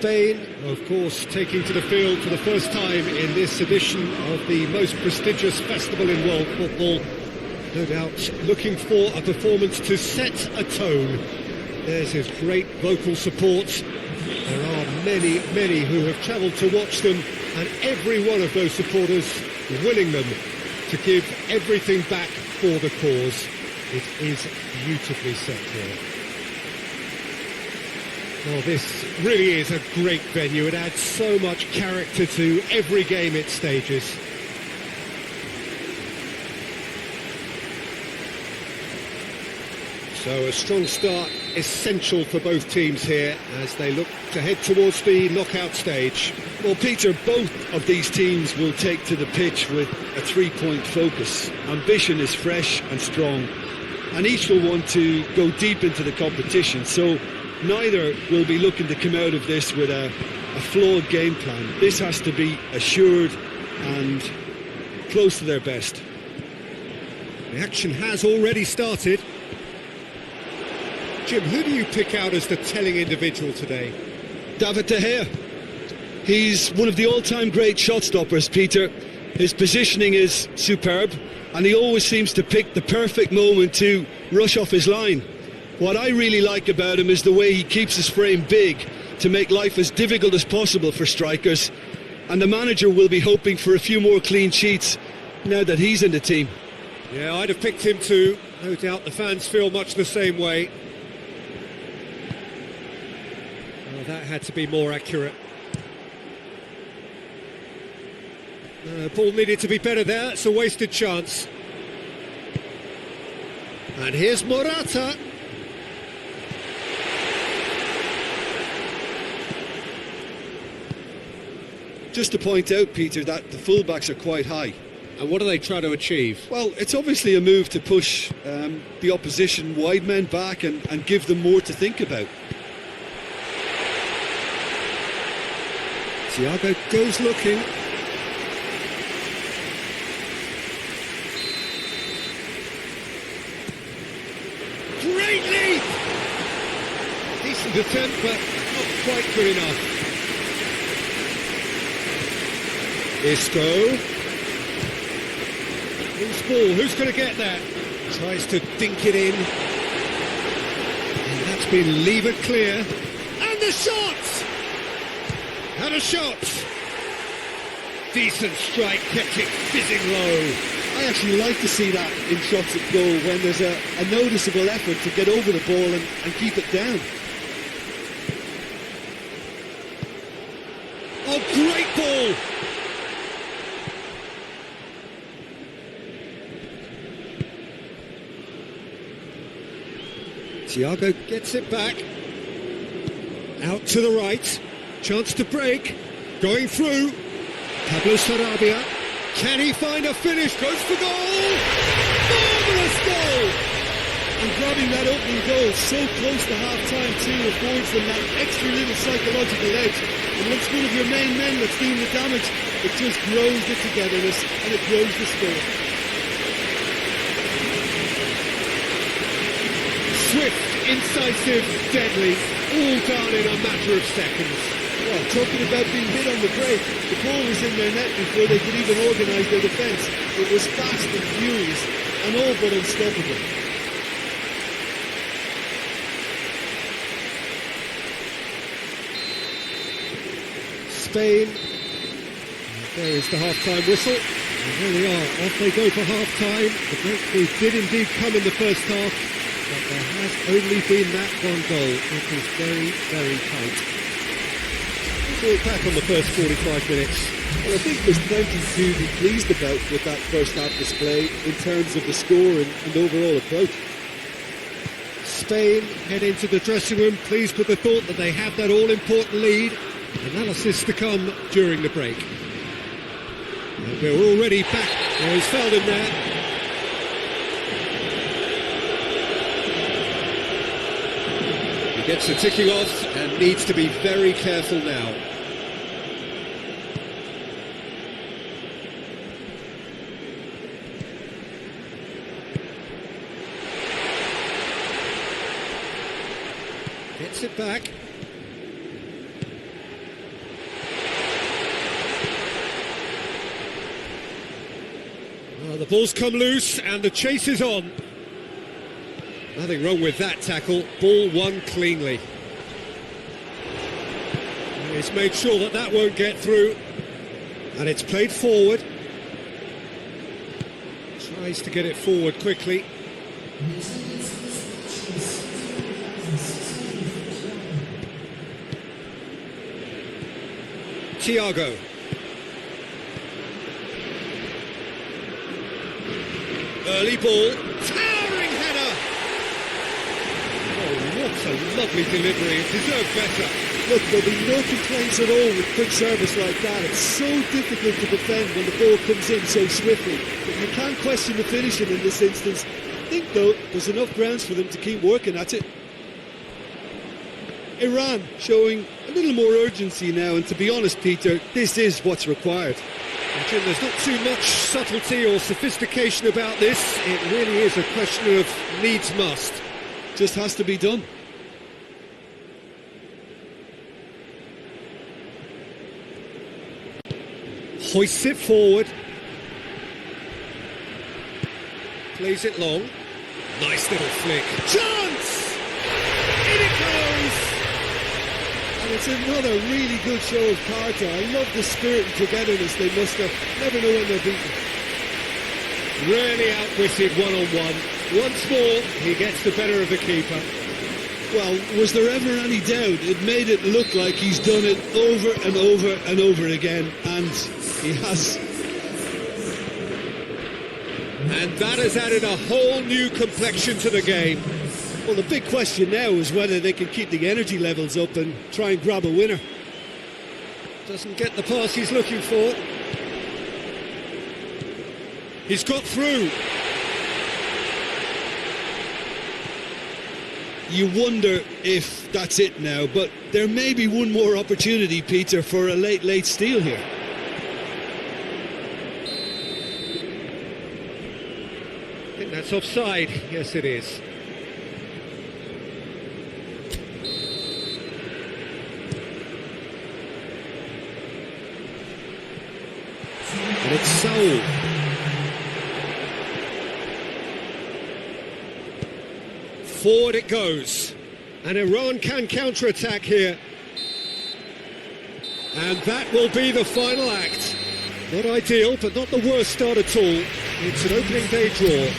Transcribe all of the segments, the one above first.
Spain, of course, taking to the field for the first time in this edition of the most prestigious festival in world football. No doubt looking for a performance to set a tone. There's his great vocal support. There are many, many who have travelled to watch them, and every one of those supporters willing them to give everything back for the cause. It is beautifully set here. Well, this really is a great venue. It adds so much character to every game it stages. So a strong start essential for both teams here as they look to head towards the knockout stage. Well, Peter, both of these teams will take to the pitch with a three-point focus. Ambition is fresh and strong, and each will want to go deep into the competition, so neither will be looking to come out of this with a flawed game plan. This has to be assured and close to their best. The action has already started. Jim, who do you pick out as the telling individual today? David De Gea. He's one of the all-time great shot stoppers, Peter. His positioning is superb, and he always seems to pick the perfect moment to rush off his line. What I really like about him is the way he keeps his frame big to make life as difficult as possible for strikers, and the manager will be hoping for a few more clean sheets now that he's in the team. Yeah, I'd have picked him too. No doubt the fans feel much the same way. Well, that had to be more accurate. Ball needed to be better there. It's a wasted chance. And here's Morata. Just to point out, Peter, that the fullbacks are quite high. And what are they trying to achieve? Well, it's obviously a move to push the opposition wide men back and give them more to think about. Thiago goes looking. Great lead! Decent attempt, but not quite good enough. Isco. Loose ball, who's going to get that? Tries to dink it in. And that's been levered clear. And the shot! And a shot! Decent strike, kept it fizzing low. I actually like to see that in shots at goal when there's a noticeable effort to get over the ball and keep it down. Oh, great ball! Thiago gets it back. Out to the right. Chance to break. Going through. Pablo Sarabia. Can he find a finish? Goes for goal! Marvellous goal! And grabbing that opening goal so close to half-time too affords them that extra little psychological edge. And once one of your main men that's doing the damage, it just grows the togetherness and it grows the score. Swift, incisive, deadly, all done in a matter of seconds. Well, talking about being hit on the break, the ball was in their net before they could even organise their defence. It was fast and furious and all but unstoppable. Spain. There is the half-time whistle. And there we are, off they go for half-time. The breakthrough did indeed come in the first half, but there has only been that one goal. It was very, very tight. We'll look back on the first 45 minutes. Well, I think there's plenty to be pleased about with that first half display in terms of the score and overall approach. Spain head into the dressing room pleased with the thought that they have that all-important lead. Analysis to come during the break. And we're already back. There's Felden there. He gets the ticking off and needs to be very careful now. Gets it back. ball's come loose and the chase is on. Nothing wrong with that tackle, ball won cleanly. He's made sure that that won't get through. And it's played forward. Tries to get it forward quickly. Thiago. Early ball. Towering header! Oh, what a lovely delivery. It deserved better. Look, there'll be no complaints at all with quick service like that. It's so difficult to defend when the ball comes in so swiftly. But you can't question the finishing in this instance. I think, though, there's enough grounds for them to keep working at it. Iran showing a little more urgency now, and to be honest, Peter, this is what's required. And Jim, there's not too much subtlety or sophistication about this. It really is a question of needs must. Just has to be done. Hoists it forward. Plays it long. Nice little flick. Chance! In it goes! And it's another really good show of character. I love the spirit and togetherness they must have. Never know when they're beaten. Really outwitted one-on-one. Once more, he gets the better of the keeper. Well, was there ever any doubt? It made it look like he's done it over and over and over again, and he has. And that has added a whole new complexion to the game. Well, the big question now is whether they can keep the energy levels up and try and grab a winner. Doesn't get the pass he's looking for. He's got through. You wonder if that's it now, but there may be one more opportunity, Peter, for a late steal here. I think that's offside. Yes, it is. And it's Saul. Forward it goes, and Iran can counter-attack here. And that will be the final act. Not ideal, but not the worst start at all. It's an opening day draw.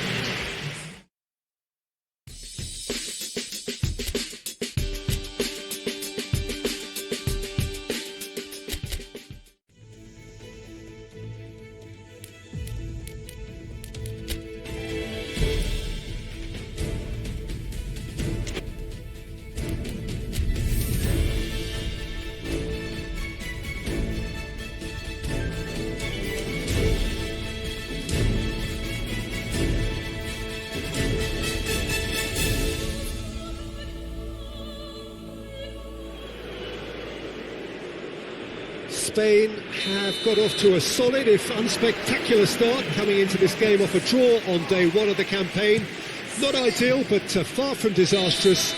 Spain have got off to a solid, if unspectacular start, coming into this game off a draw on day one of the campaign. Not ideal, but far from disastrous,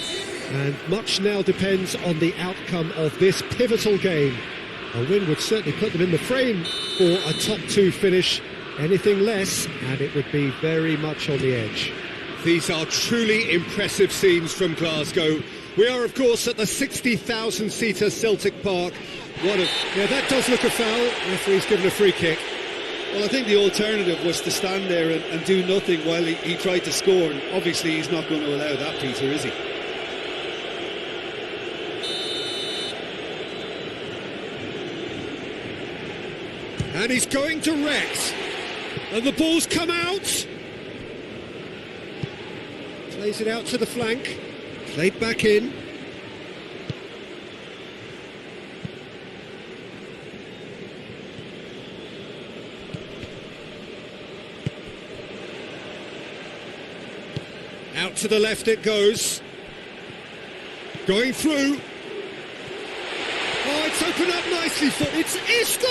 and much now depends on the outcome of this pivotal game. A win would certainly put them in the frame for a top two finish. Anything less, and it would be very much on the edge. These are truly impressive scenes from Glasgow. We are, of course, at the 60,000-seater Celtic Park. Yeah, that does look a foul. Referee's given a free kick. Well, I think the alternative was to stand there and do nothing while he tried to score. And obviously, he's not going to allow that, Peter, is he? And he's going direct. And the ball's come out. Plays it out to the flank. Played back in. Out to the left it goes. Going through. Oh, it's opened up nicely for... It's Isco!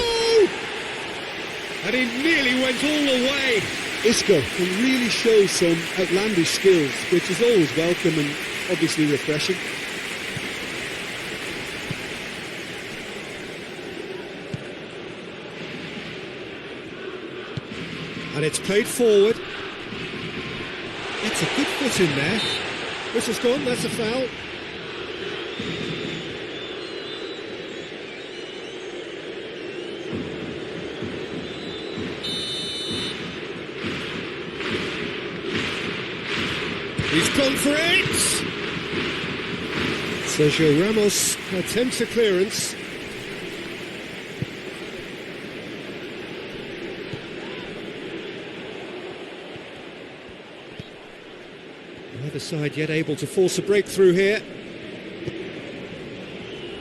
And he nearly went all the way. Isco can really show some outlandish skills, which is always welcome and obviously refreshing. And it's played forward. It's a good foot in there. Whistle's gone, that's a foul. He's gone for it! Sergio Ramos attempts a clearance. Neither side yet able to force a breakthrough here.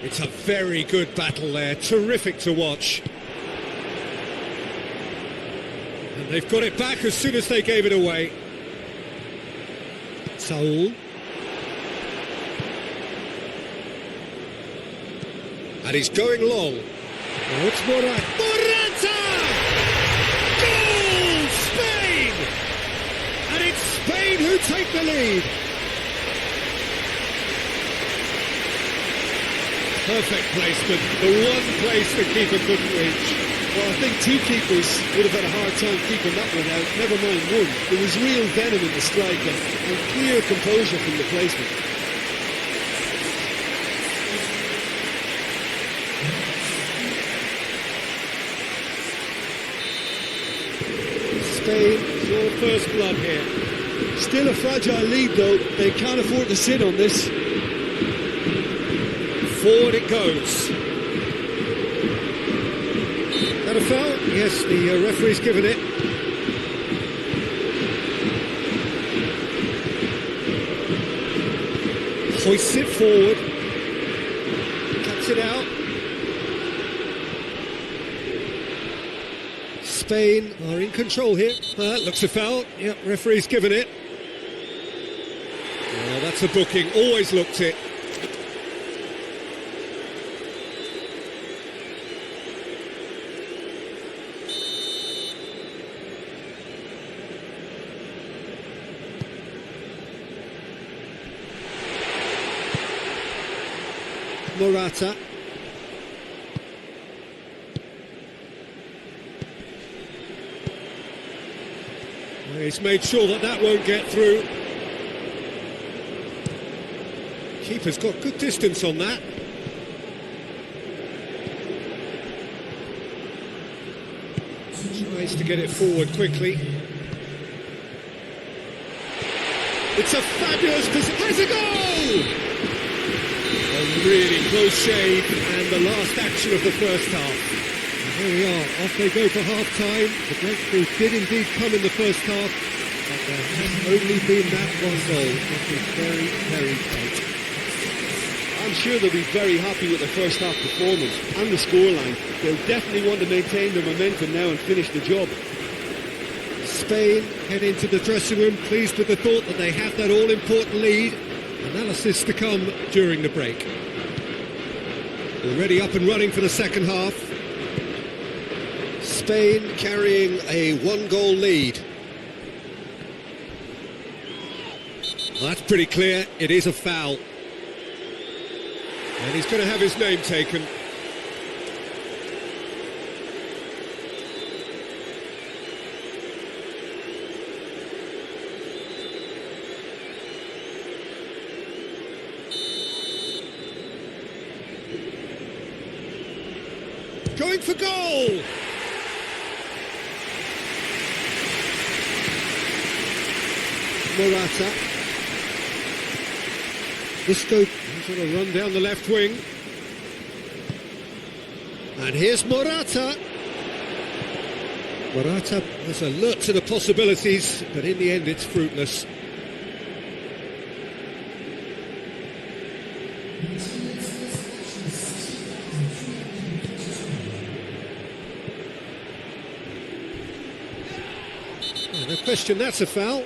It's a very good battle there, terrific to watch. And they've got it back as soon as they gave it away. Saul. And he's going long. Oh, it's Morata. Morata! Goal! Spain! And it's Spain who take the lead. Perfect placement. The one place the keeper couldn't reach. Well, I think two keepers would have had a hard time keeping that one out, never mind one. There was real venom in the strike and clear composure from the placement. Spain, your first blood here. Still a fragile lead though, they can't afford to sit on this. Forward it goes. That a foul? Yes, the referee's given it. Hoists it forward. Cuts it out. Spain are in control here. Looks a foul. Yep, referee's given it. Oh, that's a booking. Always looked it. Morata. He's made sure that that won't get through. Keeper's got good distance on that. Tries to get it forward quickly. It's a fabulous position. Has a goal! A really close shave, and the last action of the first half. And here we are, off they go for half-time. The breakthrough did indeed come in the first half, but there has only been that one goal. It was very, very tight. I'm sure they'll be very happy with the first half performance and the scoreline. They'll definitely want to maintain their momentum now and finish the job. Spain head into the dressing room, pleased with the thought that they have that all-important lead. Analysis to come during the break. Already up and running for the second half. Spain carrying a one-goal lead. Well, that's pretty clear. It is a foul. And he's going to have his name taken. Going for goal! Morata. Isco sort of run down the left wing. And here's Morata. Morata has alert to the possibilities, but in the end it's fruitless. Oh, no question, that's a foul.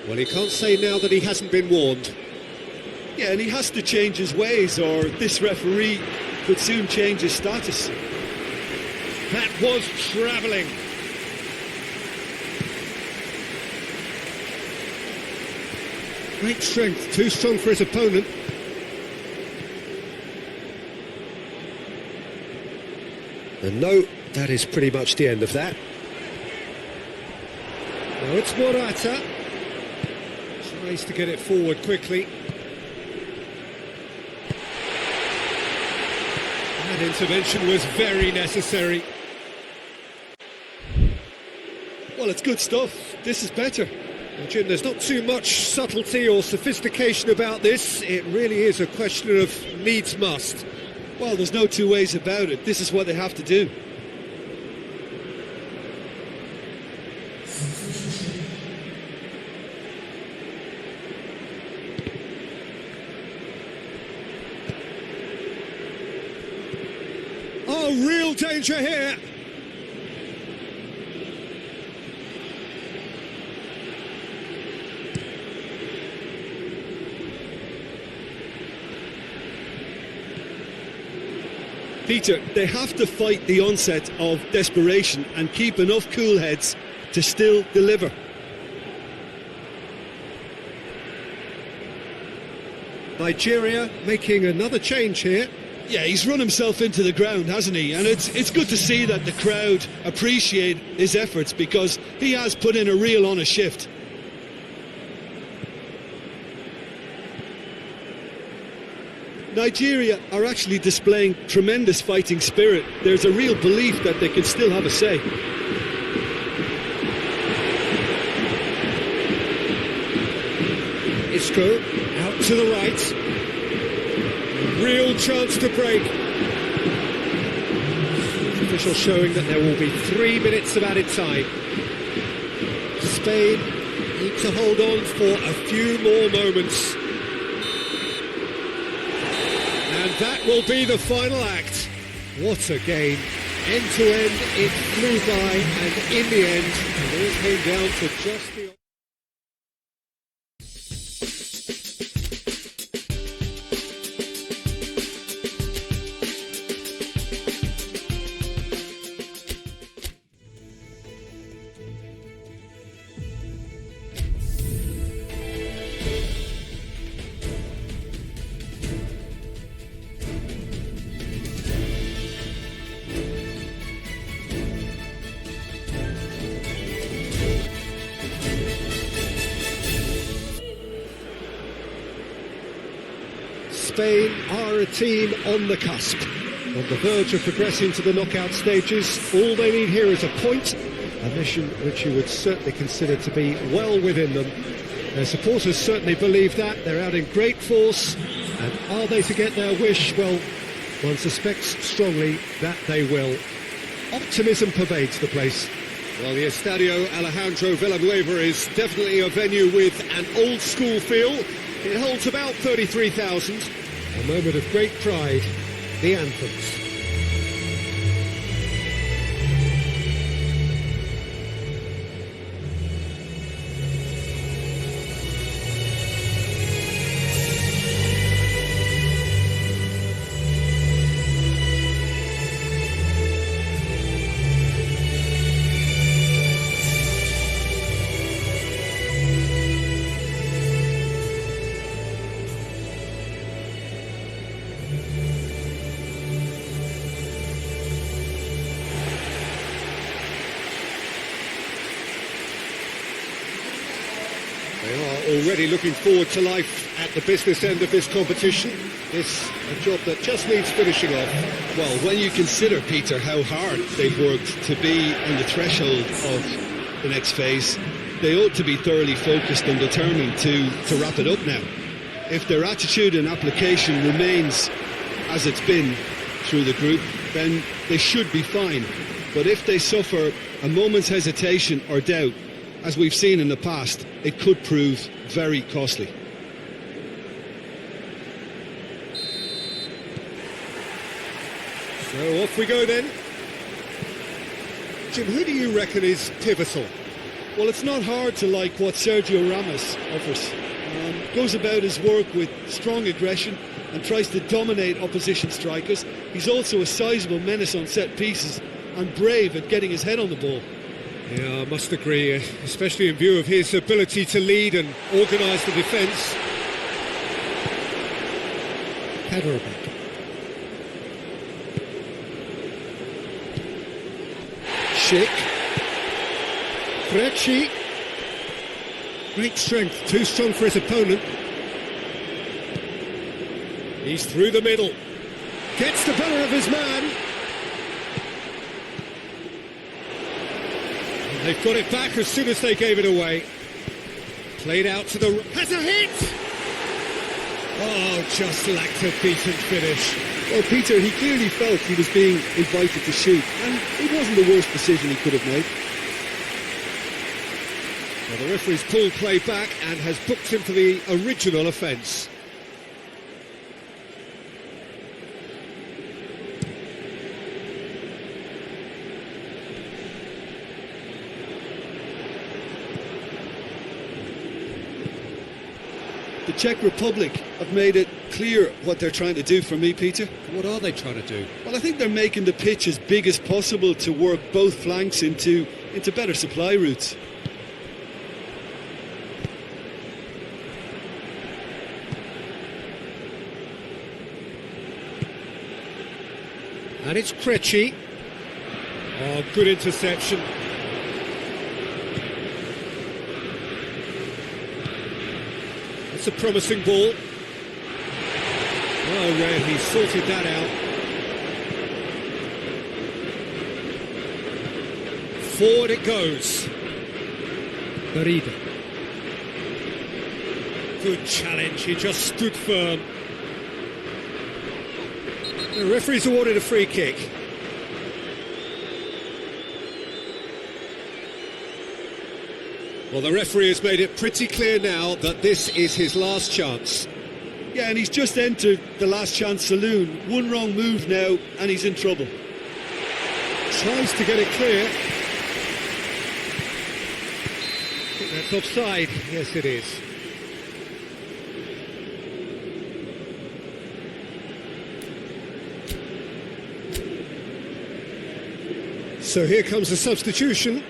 Well, he can't say now that he hasn't been warned. Yeah, and he has to change his ways, or this referee could soon change his status. That was travelling. Great strength, too strong for his opponent. And no, that is pretty much the end of that. Now it's Morata. Tries to get it forward quickly. That intervention was very necessary. Well, it's good stuff. This is better. Well, Jim, there's not too much subtlety or sophistication about this. It really is a question of needs must. Well, there's no two ways about it. This is what they have to do. Oh, real danger here. Peter, they have to fight the onset of desperation and keep enough cool heads to still deliver. Nigeria making another change here. Yeah, he's run himself into the ground, hasn't he? And it's good to see that the crowd appreciate his efforts, because he has put in a real honest shift. Nigeria are actually displaying tremendous fighting spirit. There's a real belief that they can still have a say. Isco out to the right. Real chance to break. Official showing that there will be 3 minutes of added time. Spain need to hold on for a few more moments. And that will be the final act. What a game. End to end, it flew by, and in the end, it all came down to just the... Spain are a team on the cusp, on the verge of progressing to the knockout stages. All they need here is a point, a mission which you would certainly consider to be well within them. Their supporters certainly believe that. They're out in great force, and are they to get their wish? Well, one suspects strongly that they will. Optimism pervades the place. Well, the Estadio Alejandro Villanueva is definitely a venue with an old-school feel. It holds about 33,000. A moment of great pride, the anthems. They are already looking forward to life at the business end of this competition. This a job that just needs finishing off. Well, when you consider, Peter, how hard they've worked to be on the threshold of the next phase, they ought to be thoroughly focused and determined to wrap it up now. If their attitude and application remains as it's been through the group, then they should be fine. But if they suffer a moment's hesitation or doubt, as we've seen in the past, it could prove very costly. So off we go then. Jim, who do you reckon is pivotal? Well, it's not hard to like what Sergio Ramos offers. Goes about his work with strong aggression and tries to dominate opposition strikers. He's also a sizable menace on set pieces and brave at getting his head on the ball. Yeah, I must agree, especially in view of his ability to lead and organise the defence. Header back. Schick. Krejci. Great strength, too strong for his opponent. He's through the middle. Gets the better of his man. And they've got it back as soon as they gave it away. Played out to the... Has a hit! Oh, just lacked a decent finish. Well, Peter, he clearly felt he was being invited to shoot, and it wasn't the worst decision he could have made. Well, the referee's pulled play back and has booked him for the original offence. The Czech Republic have made it clear what they're trying to do for me, Peter. What are they trying to do? Well, I think they're making the pitch as big as possible to work both flanks into better supply routes. And it's Krejci. Oh, good interception. That's a promising ball. Oh, Red, he sorted that out. Forward it goes. Barida. Good challenge, he just stood firm. The referee's awarded a free kick. Well, the referee has made it pretty clear now that this is his last chance. Yeah, and he's just entered the last chance saloon. One wrong move now, and he's in trouble. Tries to get it clear. I think that's offside. Yes, it is. So here comes the substitution.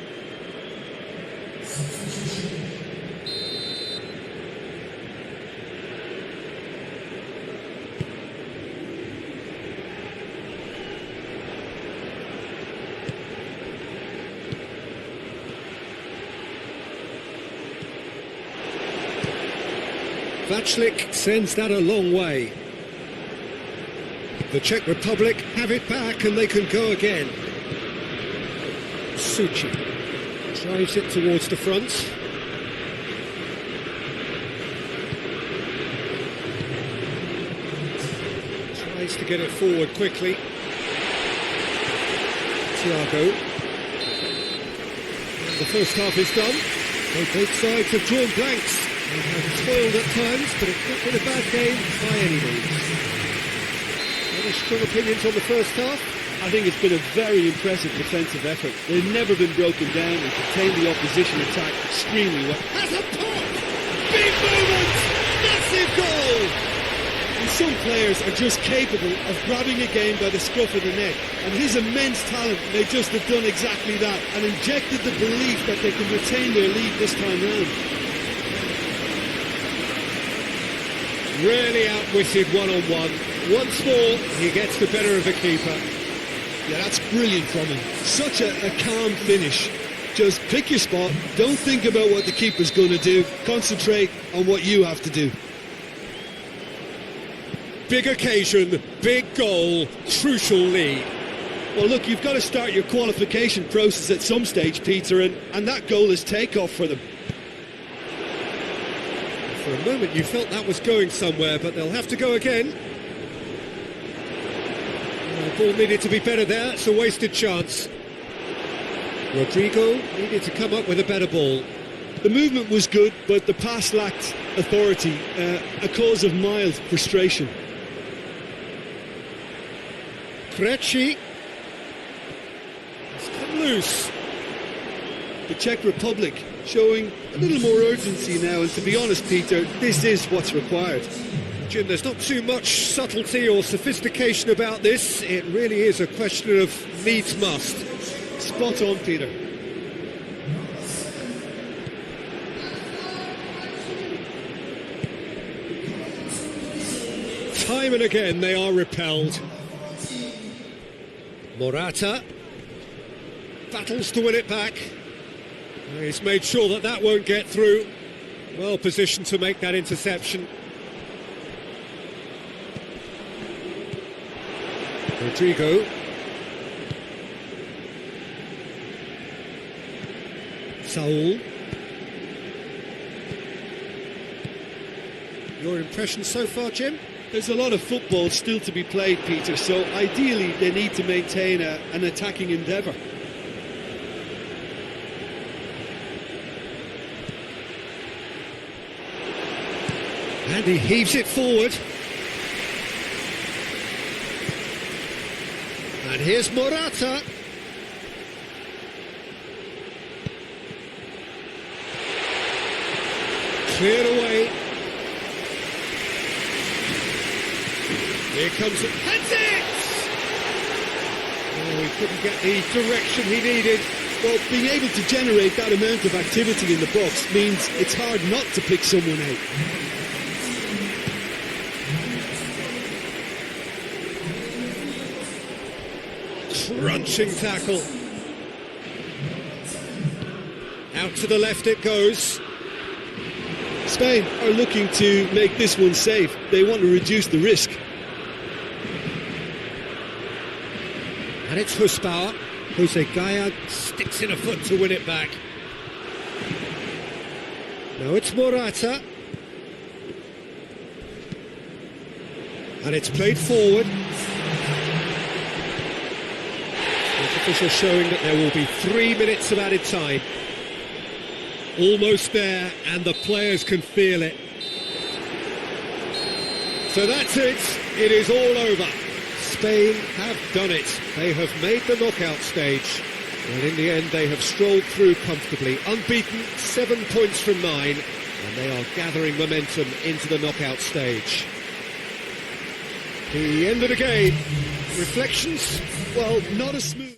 Vaclik sends that a long way. The Czech Republic have it back and they can go again. Suchi drives it towards the front. Tries to get it forward quickly. Thiago. And the first half is done. So both sides have drawn blanks. They have spoiled at times, but it's not been a bad game by any means. Any strong opinions on the first half? I think it's been a very impressive defensive effort. They've never been broken down and contained the opposition attack extremely well. Has a pop! Big moment! Massive goal! And some players are just capable of grabbing a game by the scruff of the neck. And his immense talent may just have done exactly that and injected the belief that they can retain their lead this time round. Really outwitted one-on-one. Once more, he gets the better of the keeper. Yeah, that's brilliant from him. Such a calm finish. Just pick your spot, don't think about what the keeper's going to do, concentrate on what you have to do. Big occasion, big goal, crucial lead. Well, look, you've got to start your qualification process at some stage, Peter, and that goal is takeoff for them. For a moment you felt that was going somewhere, but they'll have to go again. The ball needed to be better there, it's a wasted chance. Rodrigo needed to come up with a better ball. The movement was good, but the pass lacked authority, a cause of mild frustration. Krejci has come loose. The Czech Republic showing a little more urgency now, and to be honest, Peter, this is what's required. Jim, there's not too much subtlety or sophistication about this. It really is a question of needs must. Spot on, Peter. Time and again they are repelled. Morata. battles to win it back. He's made sure that that won't get through. Well positioned to make that interception. Rodrigo. Saul. Your impression so far, Jim? There's a lot of football still to be played, Peter, so ideally they need to maintain an attacking endeavour. And he heaves it forward. And here's Morata. Cleared away. Here comes it. That's it! Oh, he couldn't get the direction he needed. Well, being able to generate that amount of activity in the box means it's hard not to pick someone out. Crunching tackle. Out to the left it goes. Spain are looking to make this one safe. They want to reduce the risk. And it's Husbauer. Jose Gaya sticks in a foot to win it back. Now it's Morata. And it's played forward. Official showing that there will be 3 minutes of added time. Almost there, and the players can feel it. So that's it. It is all over. Spain have done it. They have made the knockout stage. And in the end, they have strolled through comfortably. Unbeaten, 7 points from 9. And they are gathering momentum into the knockout stage. The end of the game. Reflections? Well, not as smooth.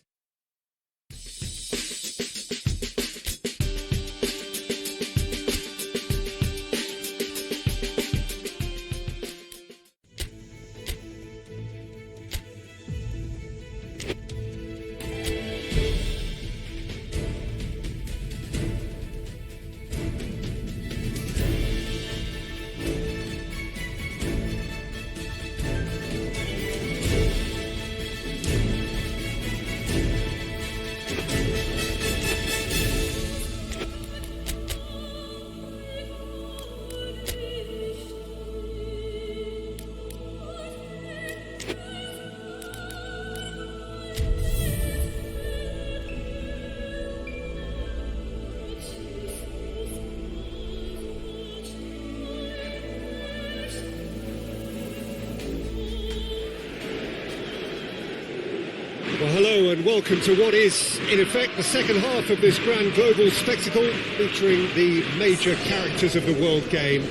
Well, hello and welcome to what is, in effect, the second half of this grand global spectacle featuring the major characters of the world game.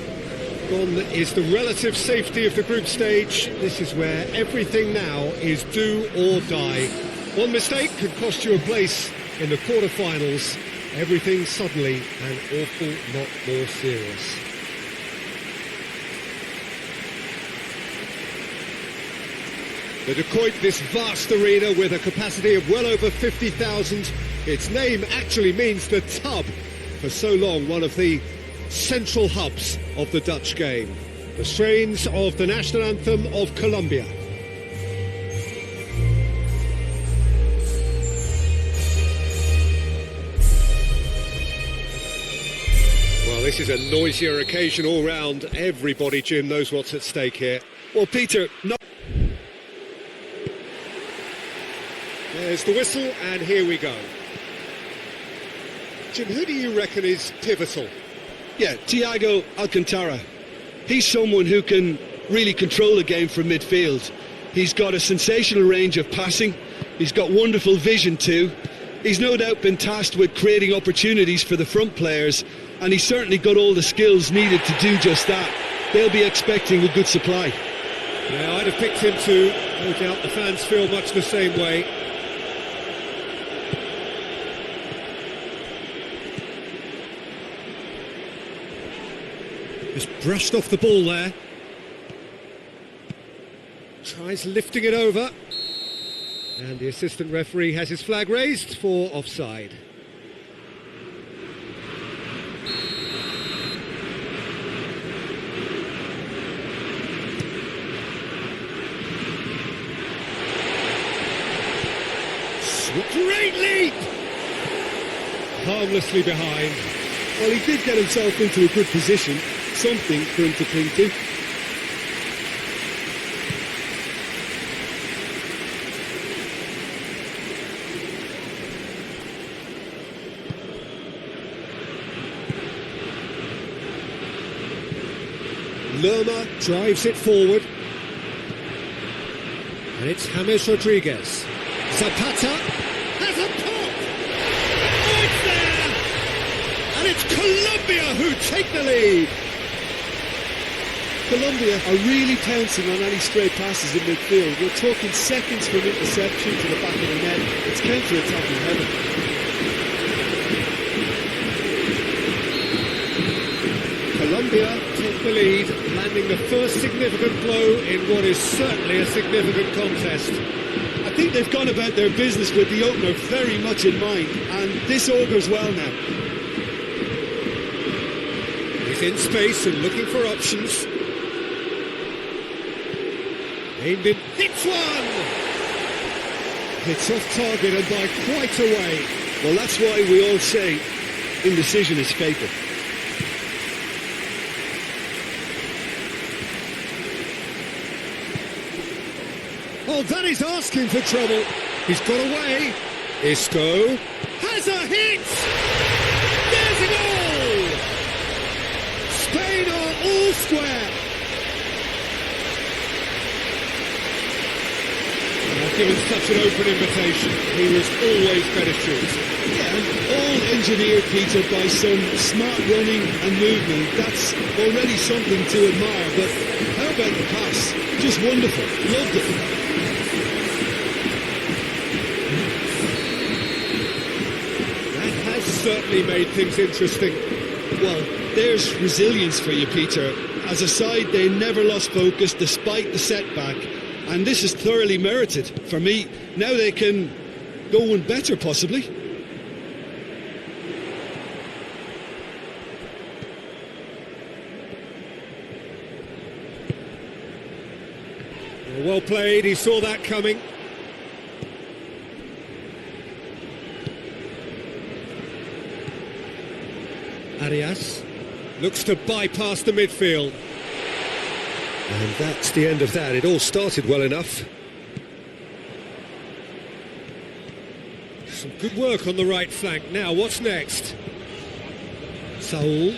Gone is the relative safety of the group stage. This is where everything now is do or die. One mistake could cost you a place in the quarter-finals. Everything suddenly an awful lot more serious. The Decoit, this vast arena with a capacity of well over 50,000. Its name actually means the tub. For so long, one of the central hubs of the Dutch game. The strains of the national anthem of Colombia. Well, this is a noisier occasion all round. Everybody, Jim, knows what's at stake here. Well, Peter, no. There's the whistle, and here we go. Jim, who do you reckon is pivotal? Yeah, Thiago Alcantara. He's someone who can really control the game from midfield. He's got a sensational range of passing. He's got wonderful vision too. He's no doubt been tasked with creating opportunities for the front players, and he's certainly got all the skills needed to do just that. They'll be expecting a good supply. Yeah, I'd have picked him too. No doubt the fans feel much the same way. Just brushed off the ball there. Tries lifting it over. And the assistant referee has his flag raised for offside. Great leap! Harmlessly behind. Well, he did get himself into a good position, something for him to cling to. Lerma drives it forward. And it's James Rodriguez. Zapata has a pop! Oh, it's there! And it's Colombia who take the lead! Colombia are really pouncing on any stray passes in midfield. We're talking seconds from interception to the back of the net. It's counter-attacking heaven. Colombia take the lead, landing the first significant blow in what is certainly a significant contest. I think they've gone about their business with the opener very much in mind, and this augurs well now. He's in space and looking for options. Aimed in, hits one! It's off target and by quite a way. Well, that's why we all say indecision is fatal. Oh, that is asking for trouble. He's got away. Isco has a hit! There's a goal! Spain are all square. Now, given such an open invitation, he was always better shoot. Yeah, and all engineered, Peter, by some smart running and movement. That's already something to admire, but how about the pass? Just wonderful. Loved it. Certainly made things interesting. Well, there's resilience for you, Peter. As a side, they never lost focus despite the setback, and this is thoroughly merited. For me, now they can go one better, possibly. Well played, he saw that coming. Arias looks to bypass the midfield. And that's the end of that. It all started well enough. Some good work on the right flank. Now, what's next? Saul.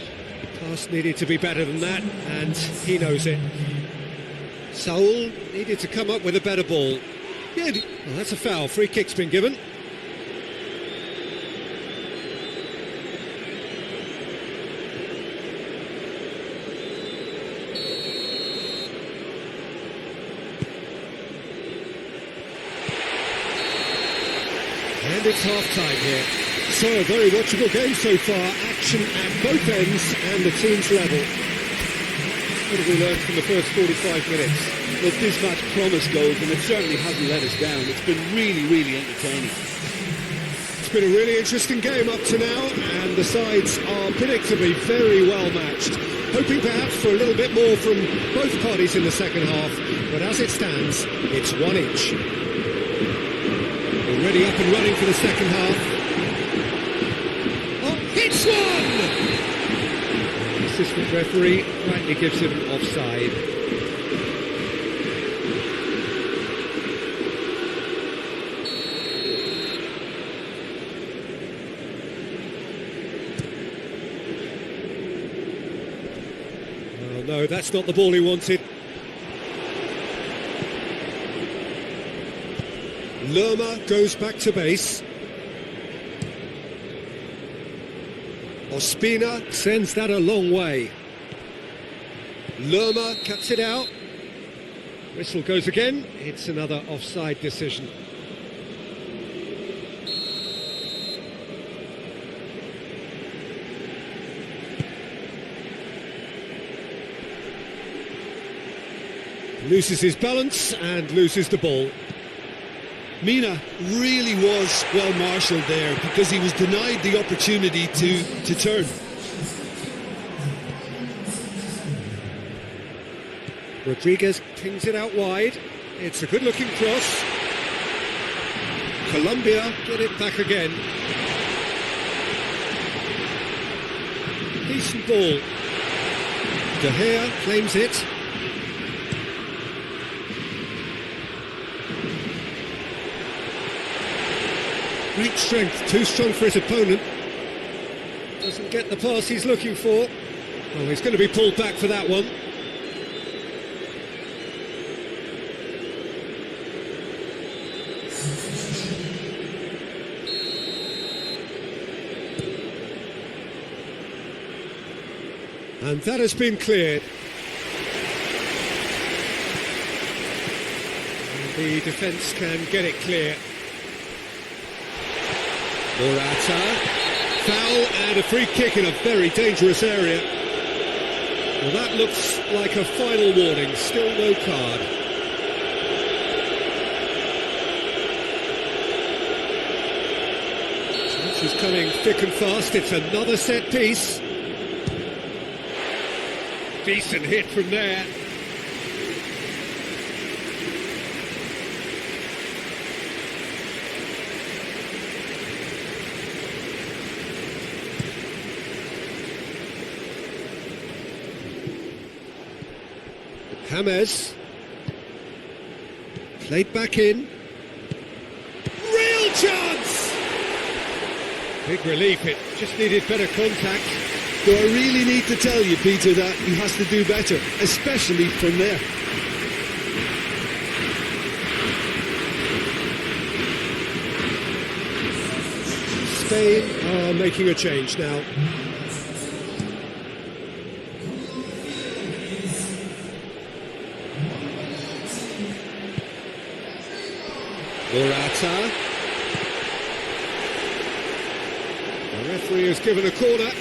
Pass needed to be better than that, and he knows it. Saul needed to come up with a better ball. Yeah, well, that's a foul. Free kick's been given. And it's half-time here. So, a very watchable game so far. Action at both ends and the team's level. What have we learned from the first 45 minutes? Look, this match promised goals, and it certainly hasn't let us down. It's been really, really entertaining. It's been a really interesting game up to now, and the sides are predictably very well matched. Hoping perhaps for a little bit more from both parties in the second half, but as it stands, it's one each. Already up and running for the second half. Oh, hits one! The assistant referee rightly gives him offside. Oh no, that's not the ball he wanted. Lerma goes back to base. Ospina sends that a long way. Lerma cuts it out. Whistle goes again. It's another offside decision. Loses his balance and loses the ball. Mina really was well marshalled there because he was denied the opportunity to turn. Rodriguez pings it out wide. It's a good-looking cross. Colombia get it back again. Decent ball. De Gea claims it. Great strength, too strong for his opponent. Doesn't get the pass he's looking for. Oh, he's going to be pulled back for that one. And that has been cleared. And the defence can get it clear. Morata, foul and a free kick in a very dangerous area. Well, that looks like a final warning, still no card. Chances coming thick and fast, it's another set piece. Decent hit from there. James. Played back in. Real chance! Big relief, it just needed better contact. Do I really need to tell you, Peter, that he has to do better, especially from there? Spain are making a change now. Morata. The referee has given a corner.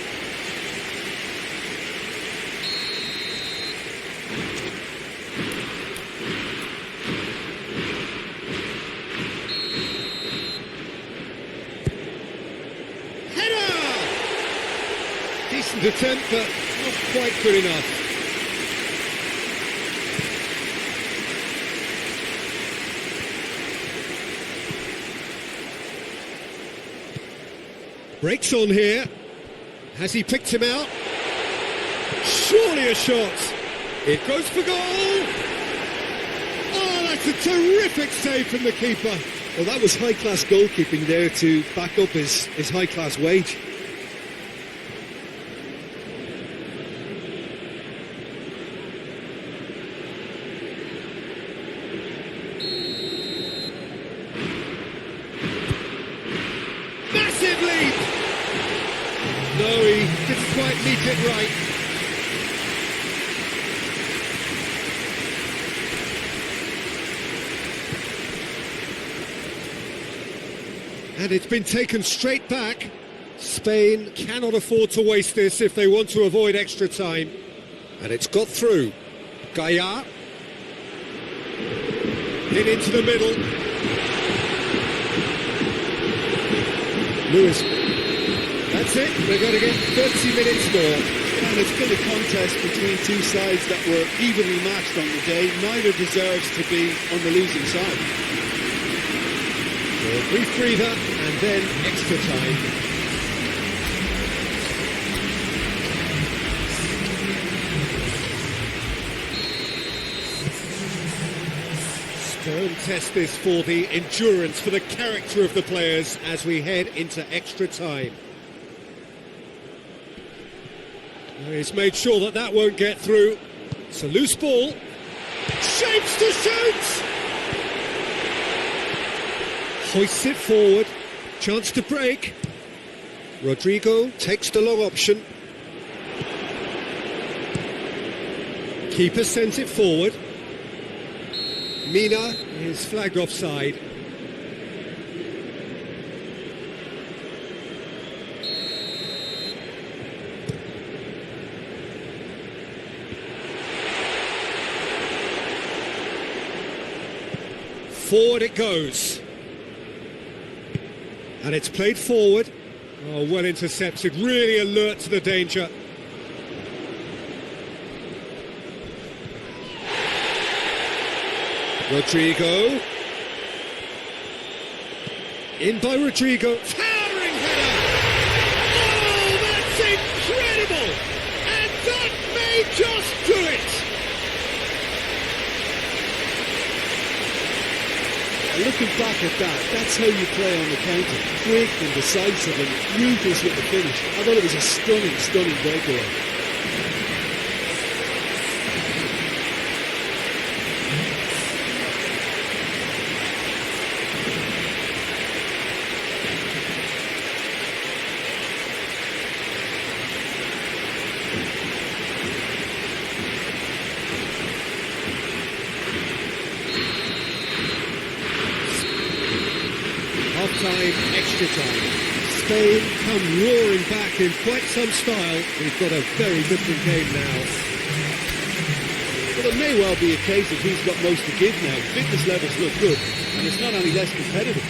Decent attempt, but not quite good enough. Breaks on here. Has he picked him out? Surely a shot. It goes for goal. Oh, that's a terrific save from the keeper. Well, that was high-class goalkeeping there to back up his high-class wage. No, he didn't quite meet it right. And it's been taken straight back. Spain cannot afford to waste this if they want to avoid extra time. And it's got through. Gaia. In into the middle. Lewis. That's it, we're going to get 30 minutes more. And it's been a contest between two sides that were evenly matched on the day. Neither deserves to be on the losing side. So a brief breather and then extra time. Stern test this for the endurance, for the character of the players as we head into extra time. He's made sure that that won't get through. It's a loose ball. Shapes to shoot! Hoists it forward. Chance to break. Rodrigo takes the long option. Keeper sends it forward. Mina is flagged offside. Forward it goes. And it's played forward. Oh, well intercepted, really alert to the danger. Rodrigo. In by Rodrigo. Towering header! Oh, that's incredible! And that may just do it! Looking back at that, that's how you play on the counter. Quick and decisive and ruthless with the finish. I thought it was a stunning, stunning breakaway. Half-time, extra time. Spain come roaring back in quite some style. We've got a very different game now. But it may well be a case of he's got most to give now. Fitness levels look good, and it's not any less competitive.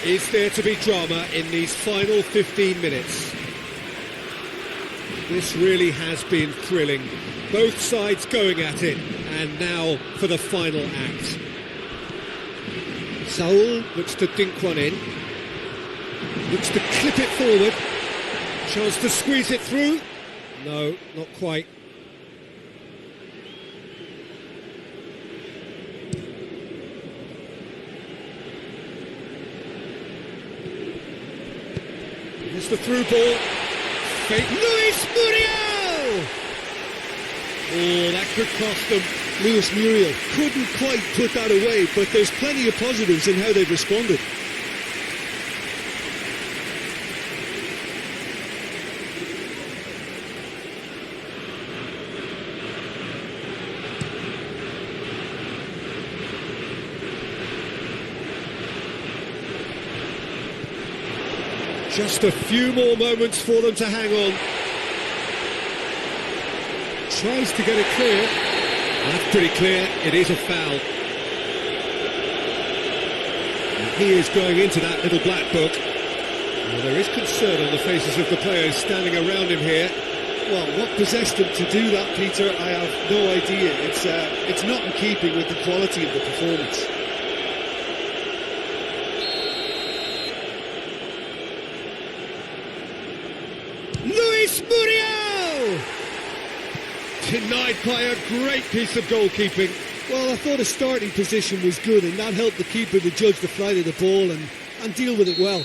Is there to be drama in these final 15 minutes? This really has been thrilling. Both sides going at it, and now for the final act. Saul looks to dink one in. Looks to clip it forward. Chance to squeeze it through. No, not quite. Here's the through ball. Fake Luis Muriel! Oh, that could cost them. Luis Muriel couldn't quite put that away, but there's plenty of positives in how they've responded. Just a few more moments for them to hang on. Tries to get it clear. That's pretty clear, it is a foul. And he is going into that little black book. Well, there is concern on the faces of the players standing around him here. Well, what possessed him to do that, Peter, I have no idea. It's not in keeping with the quality of the performance. Luis Muriel! Denied by a great piece of goalkeeping. Well, I thought his starting position was good, and that helped the keeper to judge the flight of the ball and deal with it well.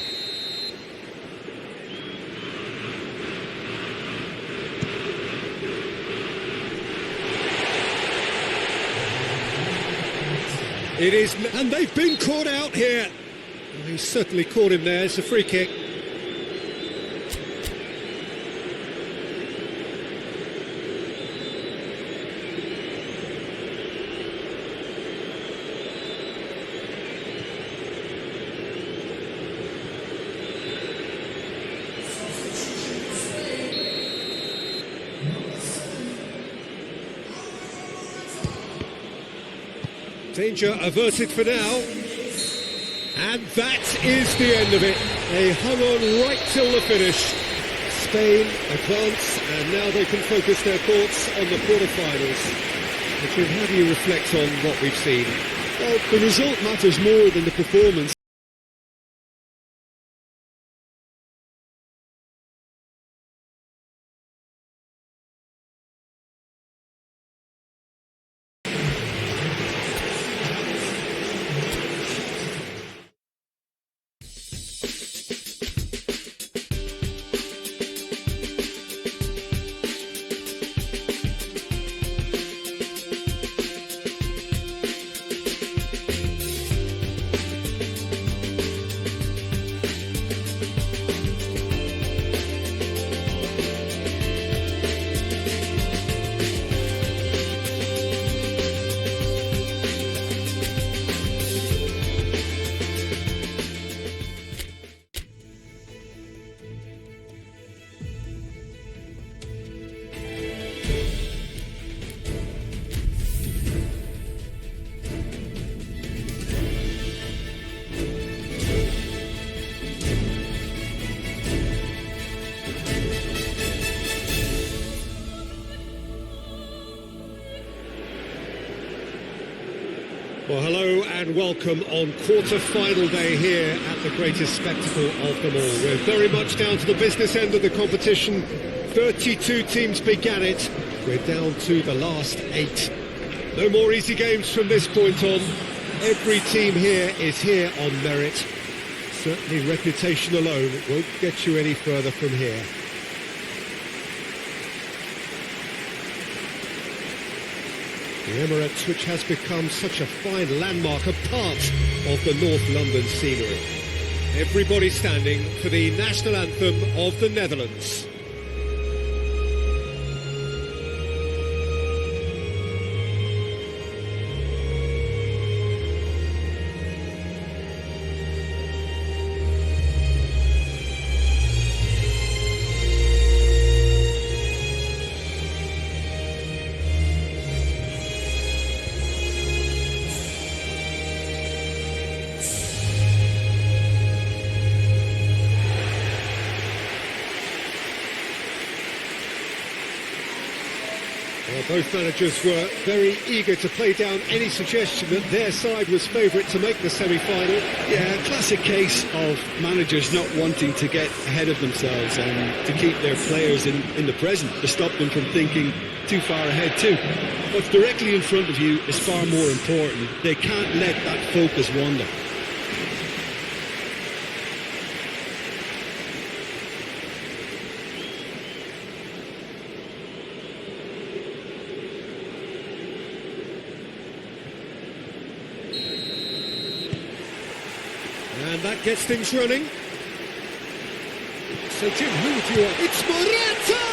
It is, and they've been caught out here. Well, he's certainly caught him there. It's a free kick. Danger averted for now. And that is the end of it. They hung on right till the finish. Spain advance, and now they can focus their thoughts on the quarterfinals. Richard, how do you reflect on what we've seen? Well, the result matters more than the performance. Well, hello and welcome on quarter-final day here at the greatest spectacle of them all. We're very much down to the business end of the competition. 32 teams began it. We're down to the last 8. No more easy games from this point on. Every team here is here on merit. Certainly reputation alone won't get you any further from here. The Emirates, which has become such a fine landmark, a part of the North London scenery. Everybody standing for the national anthem of the Netherlands. Well, both managers were very eager to play down any suggestion that their side was favourite to make the semi-final. Yeah, classic case of managers not wanting to get ahead of themselves and to keep their players in the present, to stop them from thinking too far ahead too. What's directly in front of you is far more important. They can't let that focus wander. And that gets things running. So, Jim, who would you want? It's Morata!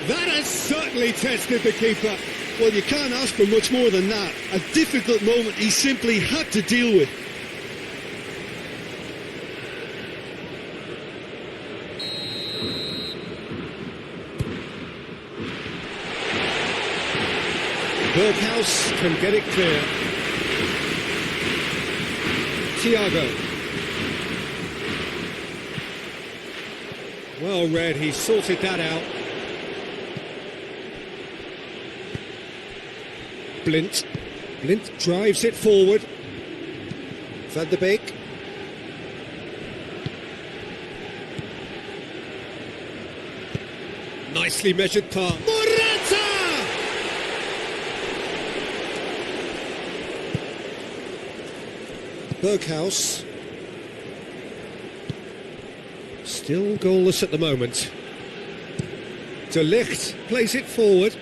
That has certainly tested the keeper. Well, you can't ask for much more than that. A difficult moment he simply had to deal with. Berghaus can get it clear. Thiago. Well read, he sorted that out. Blint drives it forward. Van der Beek. Nicely measured pass. Morata! Berghaus. Still goalless at the moment. De Ligt plays it forward.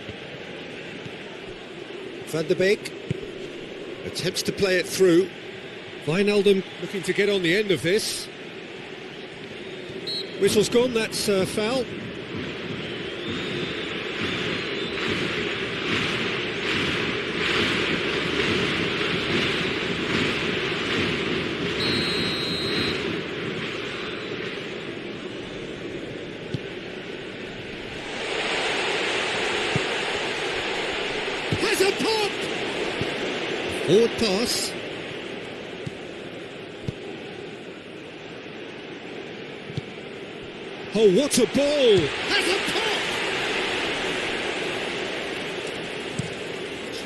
Van der Beek attempts to play it through. Wijnaldum looking to get on the end of this. Whistle's gone, that's foul. Has a pop! Forward pass. Oh, what a ball! Has a pop!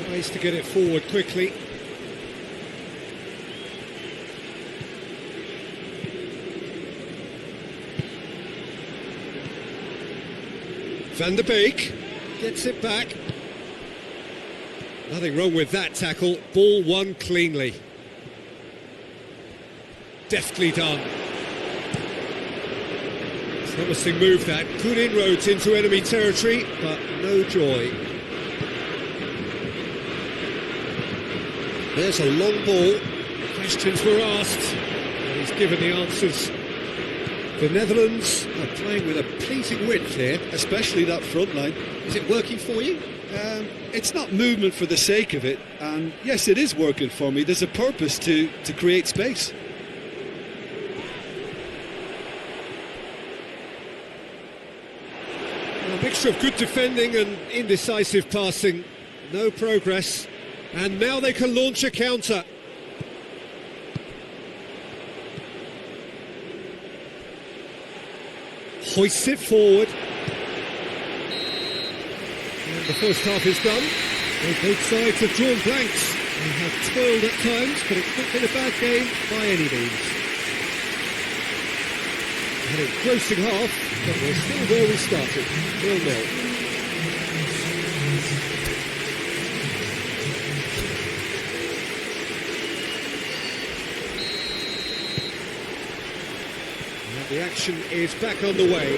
Tries to get it forward quickly. Van der Beek gets it back. Nothing wrong with that tackle. Ball won cleanly. Deftly done. Promising move that. Good inroads into enemy territory, but no joy. There's a long ball. Questions were asked, and he's given the answers. The Netherlands are playing with a pleasing width here. Especially that front line. Is it working for you? It's not movement for the sake of it, and yes, it is working for me. There's a purpose to create space. A mixture of good defending and indecisive passing. No progress. And now they can launch a counter. Hoists it forward. And the first half is done. Well, both sides have drawn blanks. They have toiled at times, but it's not been a bad game by any means. Had a grossing half, but we're still where we started, 0-0. The action is back on the way.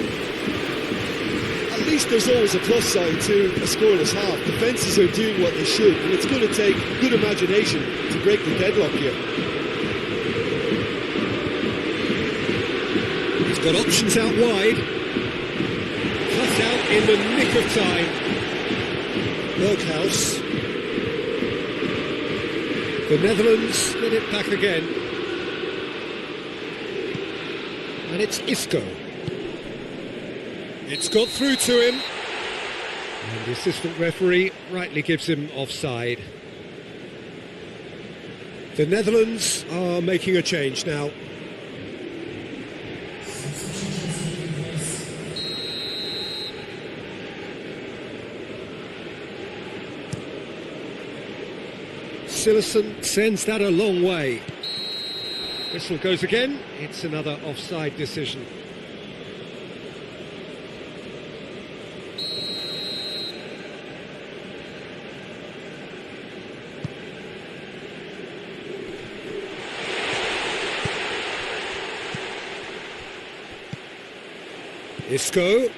At least there's always a plus side to a scoreless half. Defences are doing what they should, and it's going to take good imagination to break the deadlock here. He's got options out wide. Cut out in the nick of time. Berghaus. The Netherlands get it back again. And it's Isco. It's got through to him. And the assistant referee rightly gives him offside. The Netherlands are making a change now. Sillessen sends that a long way. Whistle goes again. It's another offside decision. Isco.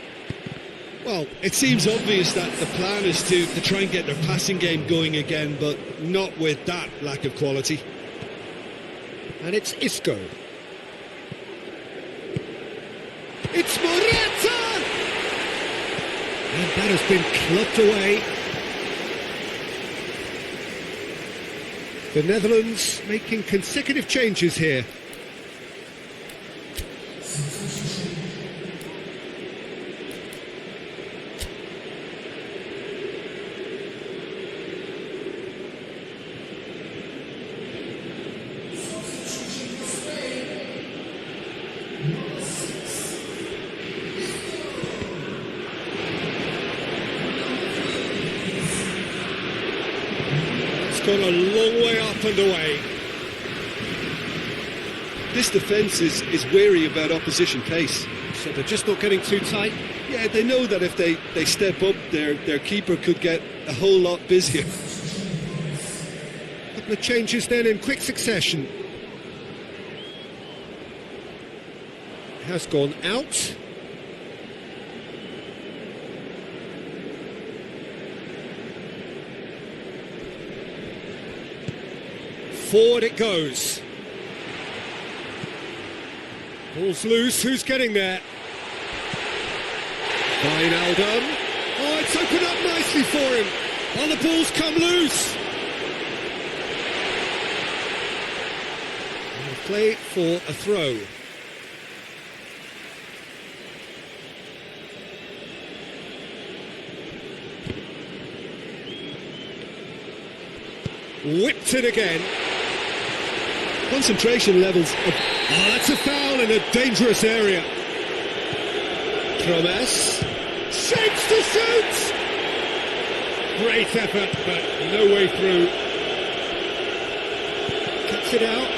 Well, it seems obvious that the plan is to try and get their passing game going again, but not with that lack of quality. And it's Isco. It's Morata! And that has been clubbed away. The Netherlands making consecutive changes here. Gone a long way up and away. This defence is wary about opposition pace. So they're just not getting too tight? Yeah, they know that if they step up, their keeper could get a whole lot busier. A couple of changes then in quick succession. Has gone out. Forward it goes. Ball's loose, who's getting there? Wijnaldum. Oh, it's opened up nicely for him. Oh, the ball's come loose. And play for a throw. Whipped it again. Concentration levels. Oh, that's a foul in a dangerous area. Promes. Shapes to shoot! Great effort, but no way through. Cuts it out.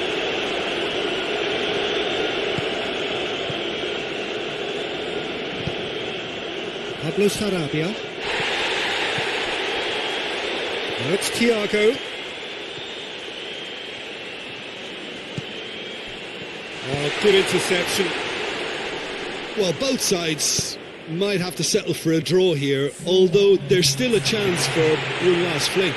Pablo Sarabia. Now it's Thiago. Oh, good interception. Well, both sides might have to settle for a draw here, although there's still a chance for one last fling.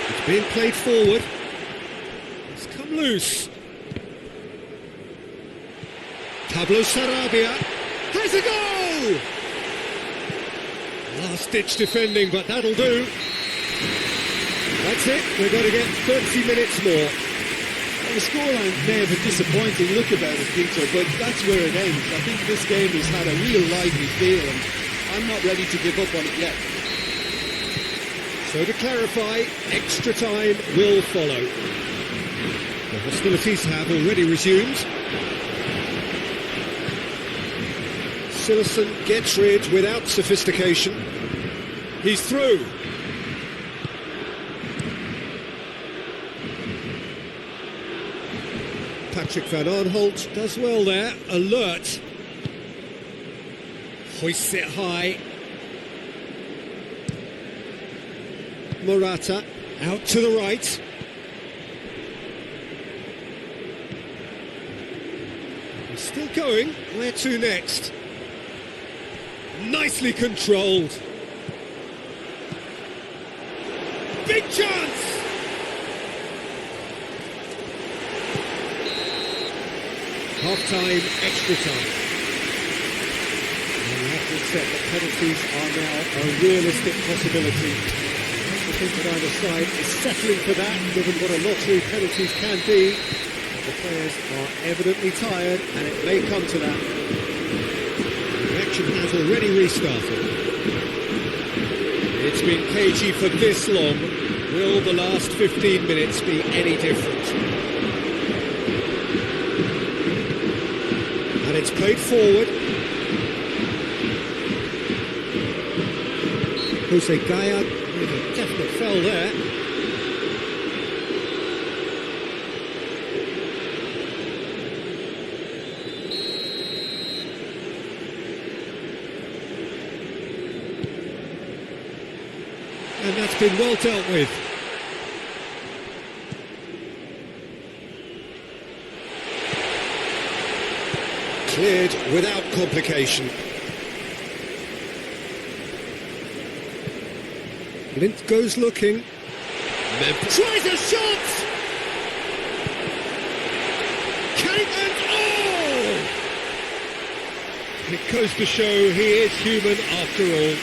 It's being played forward. It's come loose. Pablo Sarabia has a goal! Last-ditch defending, but that'll do. That's it, we're going to get 30 minutes more. Well, the scoreline may have a disappointing look about it, Peter, but that's where it ends. I think this game has had a real lively feel, and I'm not ready to give up on it yet. So to clarify, extra time will follow. The hostilities have already resumed. Silerson gets rid without sophistication. He's through. Patrick van Aanholt does well there, alert. Hoists it high. Morata out to the right. He's still going. Where to next? Nicely controlled. Big chance! Half-time, extra time. And we have to accept that penalties are now a realistic possibility. I think that either side is settling for that, given what a lottery penalties can be. The players are evidently tired, and it may come to that. The action has already restarted. It's been cagey for this long. Will the last 15 minutes be any different? And it's played forward. Jose Gaya with a definite foul there. And that's been well dealt with. Cleared without complication. Lint goes looking. Memphis tries a shot! Oh! It goes to show he is human after all.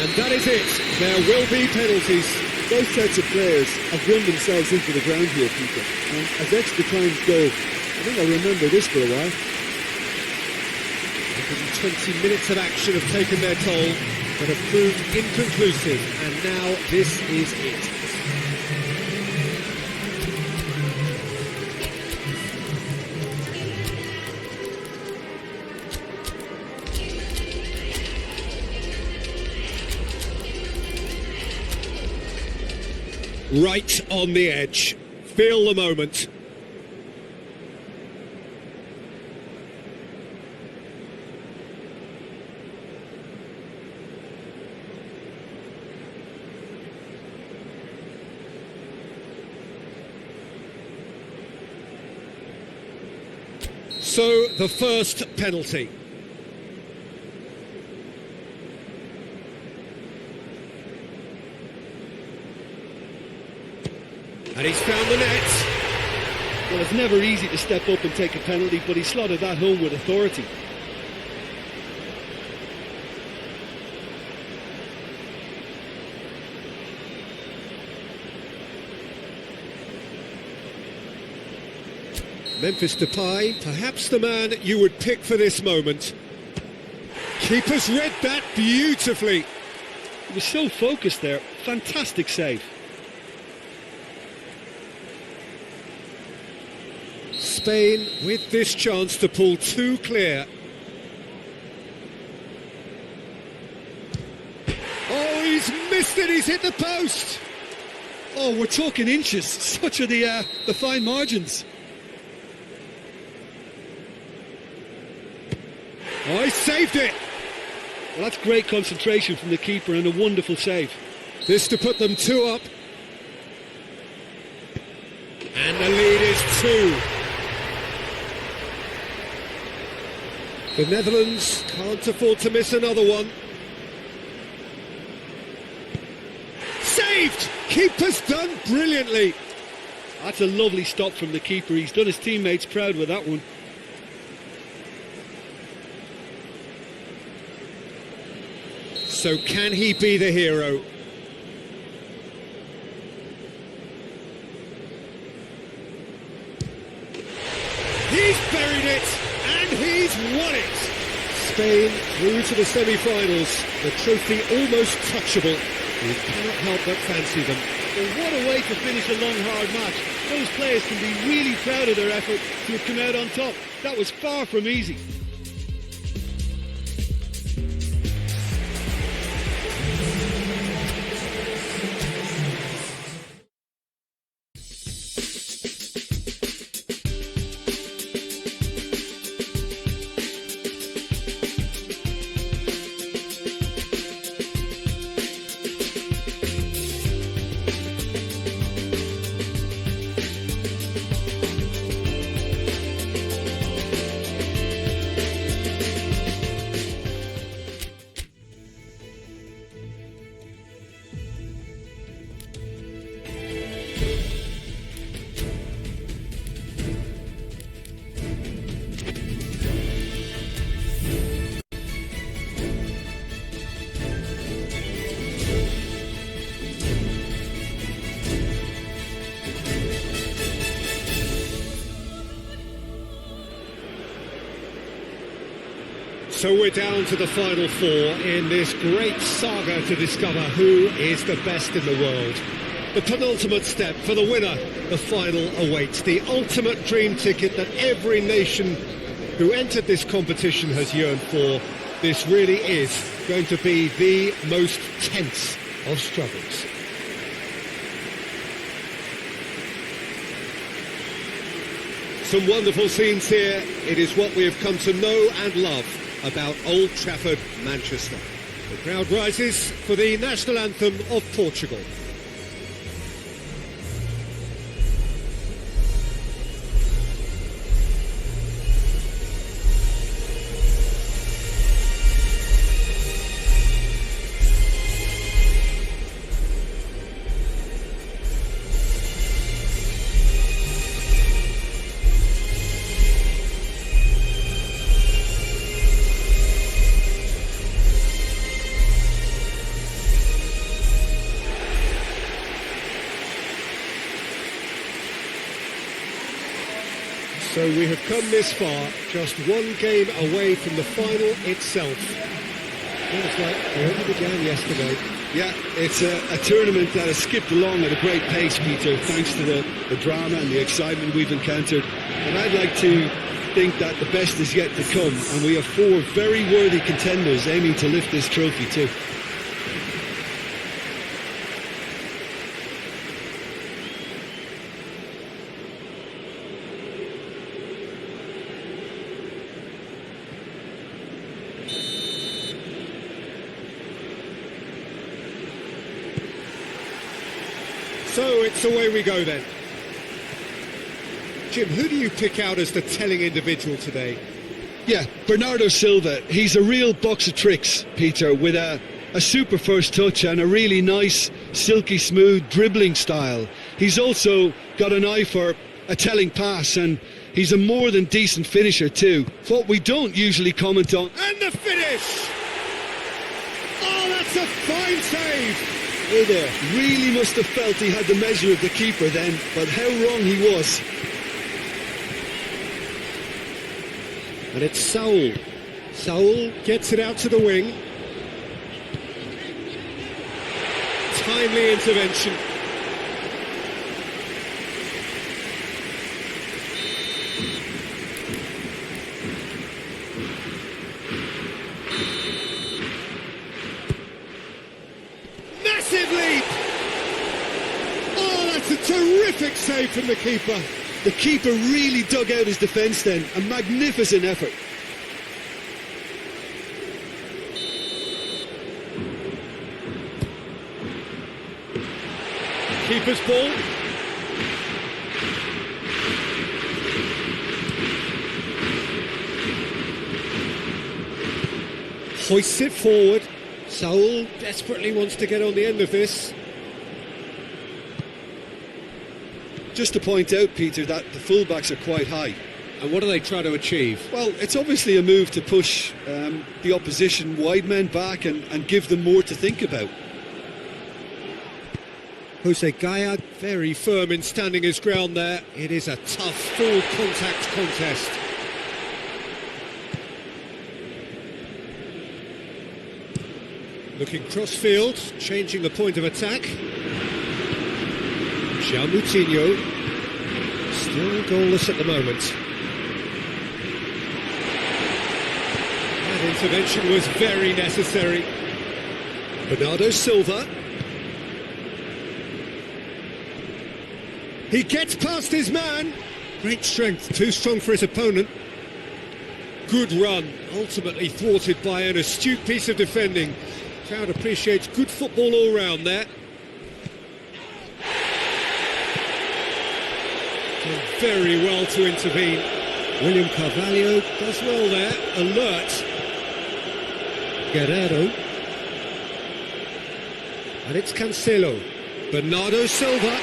And that is it. There will be penalties. Both sets of players have run themselves into the ground here, Peter. And as extra times go, I think I'll remember this for a while. 120 minutes of action have taken their toll, but have proved inconclusive. And now this is it. Right on the edge. Feel the moment. So, the first penalty. And he's found the net. Well, it's never easy to step up and take a penalty, but he slotted that home with authority. Memphis Depay, perhaps the man you would pick for this moment. Keeper's read that beautifully. He was so focused there. Fantastic save. Spain with this chance to pull two clear. Oh, he's missed it, he's hit the post. Oh, we're talking inches. Such are the fine margins. Oh, he saved it. Well, that's great concentration from the keeper and a wonderful save. This to put them 2 up. And the lead is 2. The Netherlands can't afford to miss another one. Saved! Keeper's done brilliantly. That's a lovely stop from the keeper. He's done his teammates proud with that one. So can he be the hero? He's buried it, and he's won it. Spain through to the semi-finals, the trophy almost touchable. You cannot help but fancy them. Well, what a way to finish a long, hard match. Those players can be really proud of their effort to have come out on top. That was far from easy. So we're down to the final four in this great saga to discover who is the best in the world. The penultimate step for the winner, the final awaits. The ultimate dream ticket that every nation who entered this competition has yearned for. This really is going to be the most tense of struggles. Some wonderful scenes here. It is what we have come to know and love about Old Trafford, Manchester. The crowd rises for the national anthem of Portugal. So we have come this far, just one game away from the final itself. Well, it's like we only began yesterday. Yeah, it's a tournament that has skipped along at a great pace, Peter, thanks to the drama and the excitement we've encountered. But I'd like to think that the best is yet to come, and we have four very worthy contenders aiming to lift this trophy too. So it's away we go then. Jim, who do you pick out as the telling individual today? Yeah, Bernardo Silva. He's a real box of tricks, Peter, with a super first touch and a really nice, silky smooth dribbling style. He's also got an eye for a telling pass, and he's a more than decent finisher too. What we don't usually comment on. And the finish! Oh, that's a fine save! Hey there, really must have felt he had the measure of the keeper then, but how wrong he was. And it's Saul. Saul gets it out to the wing. Timely intervention. Massive leap! Oh, that's a terrific save from the keeper. The keeper really dug out his defence then, a magnificent effort. Keeper's ball. Hoists it forward. Saul desperately wants to get on the end of this. Just to point out, Peter, that the fullbacks are quite high. And what are they trying to achieve? Well, it's obviously a move to push the opposition wide men back and give them more to think about. Jose Gaya, very firm in standing his ground there. It is a tough, full contact contest. Looking cross-field, changing the point of attack. João Moutinho, still goalless at the moment. That intervention was very necessary. Bernardo Silva. He gets past his man. Great strength, too strong for his opponent. Good run, ultimately thwarted by an astute piece of defending. Crowd appreciates good football all round there. Done very well to intervene. William Carvalho does well there, alert. Guerrero. And it's Cancelo. Bernardo Silva.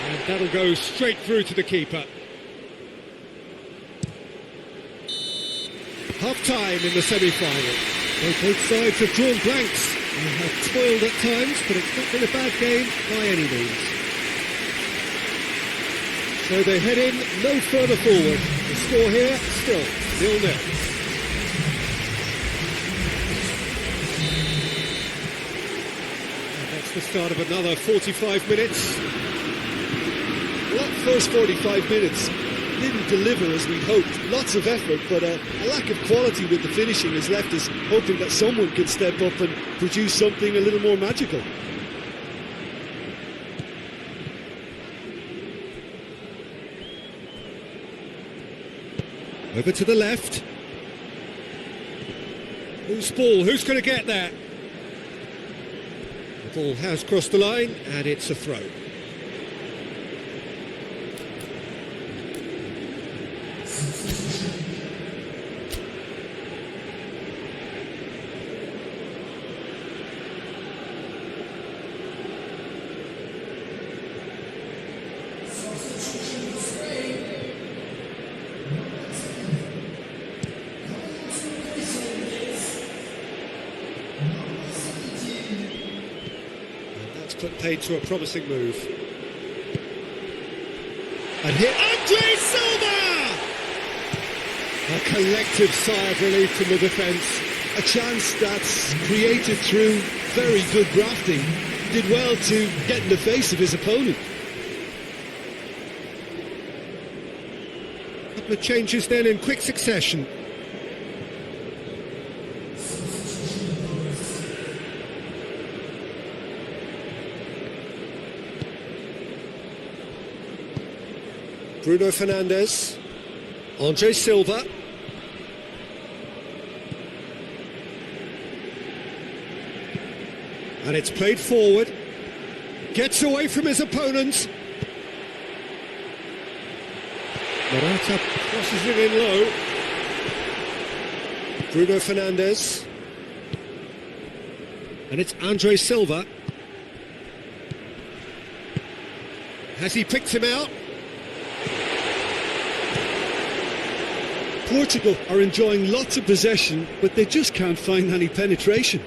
And that'll go straight through to the keeper. Half-time in the semi-final. Both sides have drawn blanks. They have toiled at times, but it's not been a bad game by any means. So they head in no further forward. The score here, still 0-0. And that's the start of another 45 minutes. Well, that first 45 minutes didn't deliver as we'd hoped. Lots of effort, but a lack of quality with the finishing has left us hoping that someone can step up and produce something a little more magical. Over to the left. Whose ball? Who's going to get that? The ball has crossed the line, and it's a throw. Put paid to a promising move. And here, Andre Silva! A collective sigh of relief from the defence. A chance that's created through very good grafting. Did well to get in the face of his opponent. A couple of changes then in quick succession. Bruno Fernandes, Andre Silva, and it's played forward, gets away from his opponent, Morata crosses it in low, Bruno Fernandes, and it's Andre Silva, has he picked him out? Portugal are enjoying lots of possession, but they just can't find any penetration.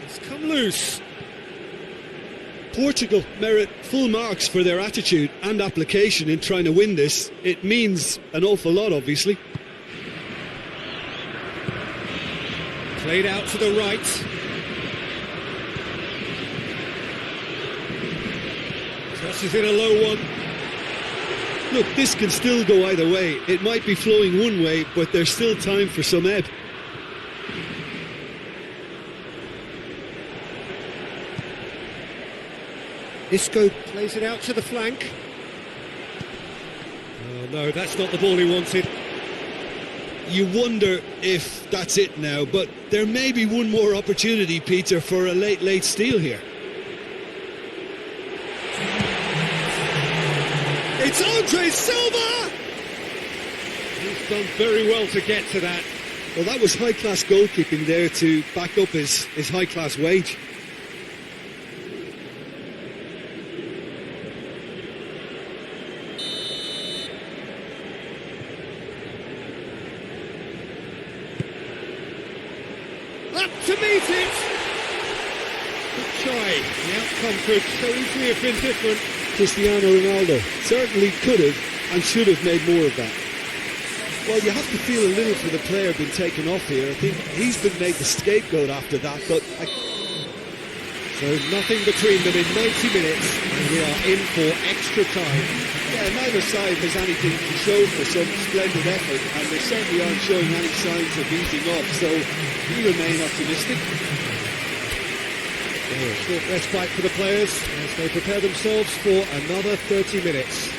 It's come loose. Portugal merit full marks for their attitude and application in trying to win this. It means an awful lot, obviously. Played out to the right. Crosses in a low one. Look, this can still go either way. It might be flowing one way, but there's still time for some ebb. Isco plays it out to the flank. Oh no, that's not the ball he wanted. You wonder if that's it now, but there may be one more opportunity, Peter, for a late steal here. It's Andre Silva! He's done very well to get to that. Well, that was high-class goalkeeping there to back up his high-class wage. Up to meet it! Good try. The outcome could so easily have been different. Cristiano Ronaldo. Certainly could have and should have made more of that. Well, you have to feel a little for the player being taken off here. I think he's been made the scapegoat after that, but... So nothing between them in 90 minutes, and we are in for extra time. Yeah, neither side has anything to show for some splendid effort, and they certainly aren't showing any signs of easing up, so we remain optimistic. A short respite for the players as they prepare themselves for another 30 minutes.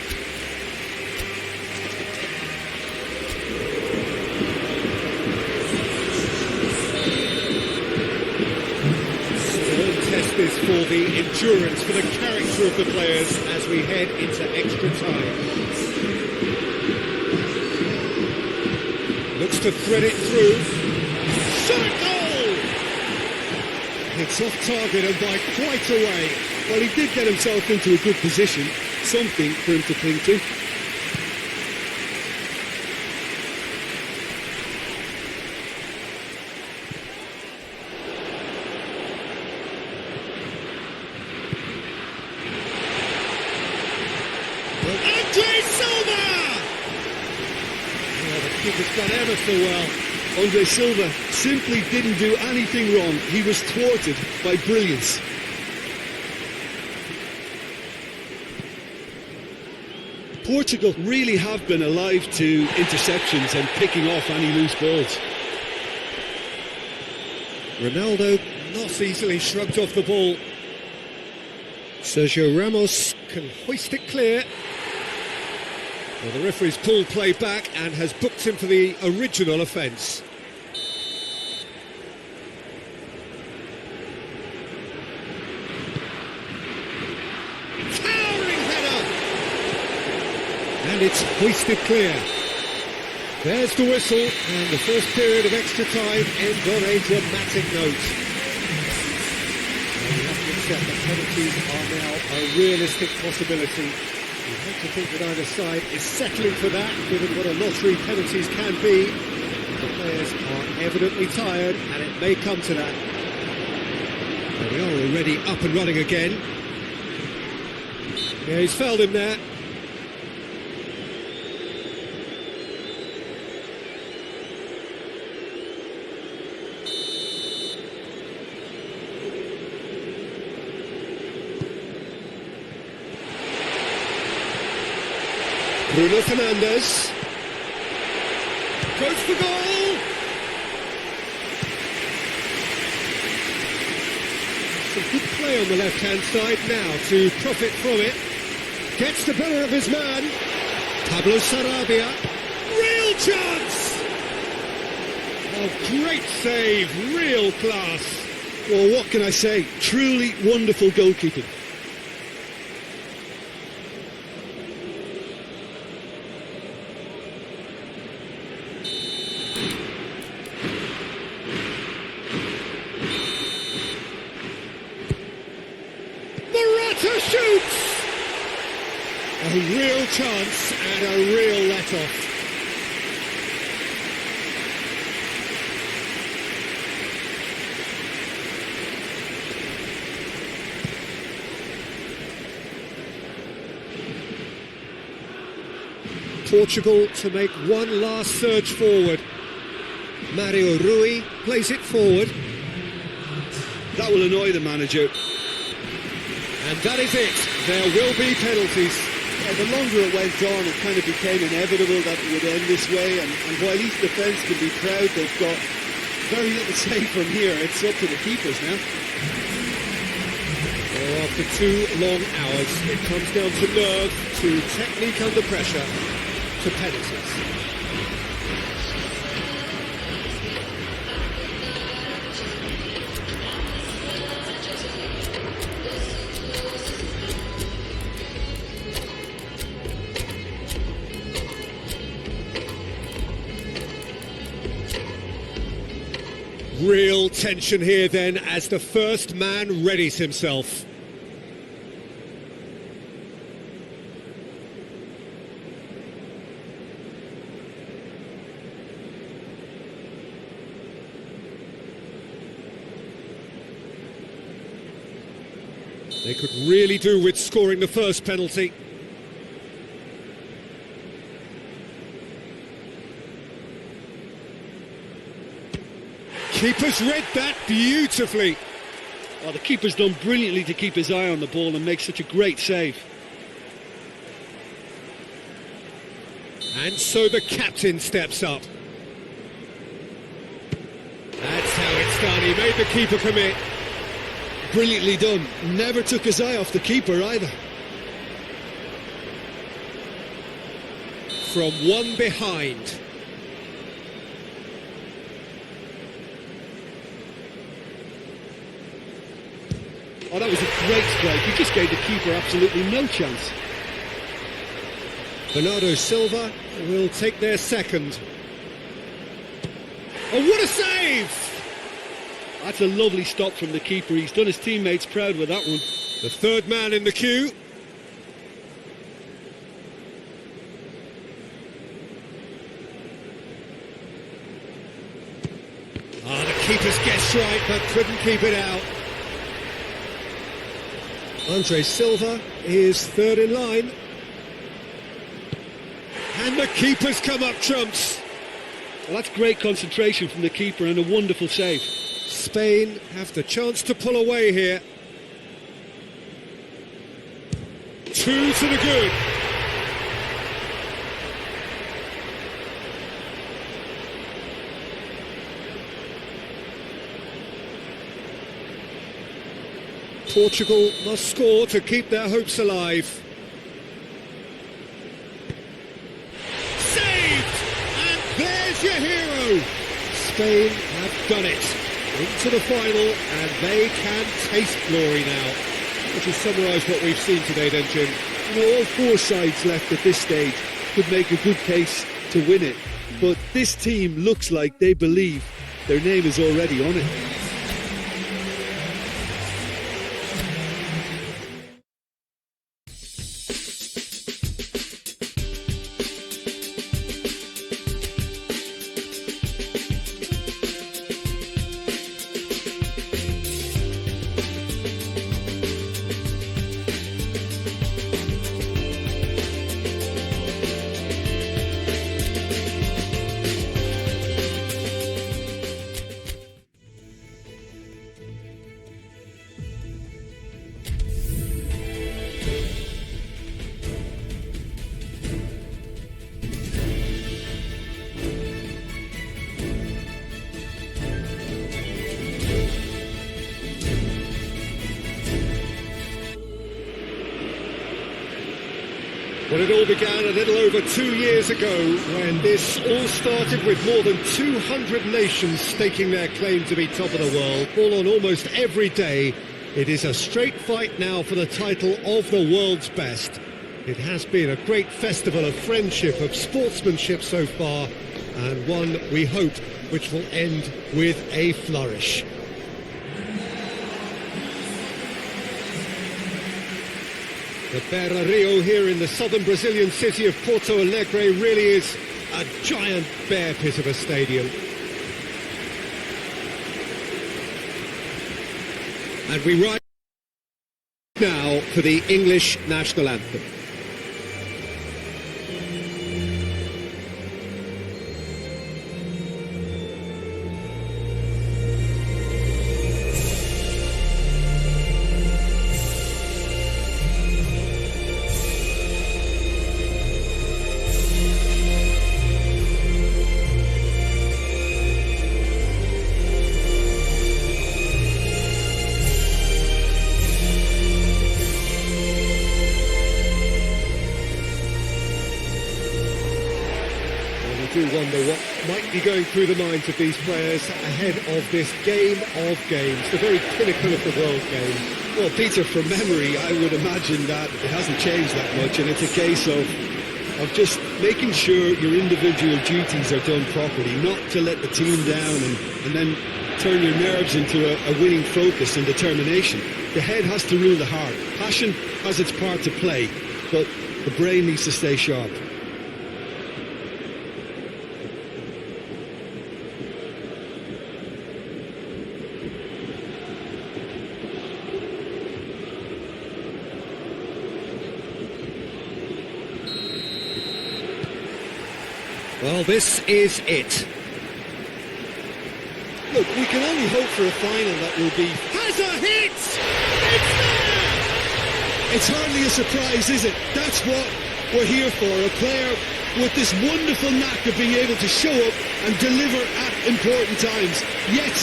Test this for the endurance, for the character of the players as we head into extra time. Looks to thread it through. Shot goal! It's off target and by quite a way. Well, he did get himself into a good position, something for him to cling to. Keeper's done ever so well. Andre Silva simply didn't do anything wrong. He was thwarted by brilliance. Portugal really have been alive to interceptions and picking off any loose balls. Ronaldo not easily shrugged off the ball. Sergio Ramos can hoist it clear. Well, the referee's pulled play back and has booked him for the original offence. Towering header! And it's hoisted clear. There's the whistle, and the first period of extra time ends on a dramatic note. And we have to accept that penalties are now a realistic possibility. You have to think that either side is settling for that, given what a lottery penalties can be. The players are evidently tired, and it may come to that. There we are, already up and running again. Yeah, he's fouled him there. Bruno Fernandes goes for goal. Some good play on the left-hand side now to profit from it. Gets the better of his man. Pablo Sarabia. Real chance. Oh, great save. Real class. Well, what can I say? Truly wonderful goalkeeping. Shoots! A real chance and a real let-off. Portugal to make one last surge forward. Mario Rui plays it forward. That will annoy the manager. And that is it. There will be penalties. Yeah, the longer it went on, it kind of became inevitable that it would end this way. And while each defence can be proud, they've got very little say from here. It's up to the keepers now. Well, after 2 long hours, it comes down to nerve, to technique under pressure, to penalties. Real tension here then as the first man readies himself. They could really do with scoring the first penalty. Keeper's read that beautifully. Oh, the keeper's done brilliantly to keep his eye on the ball and make such a great save. And so the captain steps up. That's how it's done. He made the keeper commit. Brilliantly done. Never took his eye off the keeper either. From one behind. Oh, that was a great strike. He just gave the keeper absolutely no chance. Bernardo Silva will take their second. Oh, what a save! That's a lovely stop from the keeper. He's done his teammates proud with that one. The third man in the queue. Ah, the keeper's guessed right, but couldn't keep it out. Andre Silva is third in line. And the keeper's come up trumps. Well, that's great concentration from the keeper and a wonderful save. Spain have the chance to pull away here. 2 to the good. Portugal must score to keep their hopes alive. Saved! And there's your hero! Spain have done it. Into the final, and they can taste glory now. Would you summarise what we've seen today then, Jim? You know, all four sides left at this stage could make a good case to win it. But this team looks like they believe their name is already on it. Well, it all began a little over 2 years ago when this all started with more than 200 nations staking their claim to be top of the world. All on almost every day, it is a straight fight now for the title of the world's best. It has been a great festival of friendship, of sportsmanship so far, and one, we hope, which will end with a flourish. The Beira Rio here in the southern Brazilian city of Porto Alegre really is a giant bear pit of a stadium. And we ride now for the English national anthem. Do wonder what might be going through the minds of these players ahead of this game of games, the very pinnacle of the world game. Well, Peter, from memory, I would imagine that it hasn't changed that much, and it's a case of just making sure your individual duties are done properly, not to let the team down and then turn your nerves into a winning focus and determination. The head has to rule the heart. Passion has its part to play, but the brain needs to stay sharp. Well, this is it. Look, we can only hope for a final that will be... Has a hit! It's there! It's hardly a surprise, is it? That's what we're here for, a player with this wonderful knack of being able to show up and deliver at important times. Yet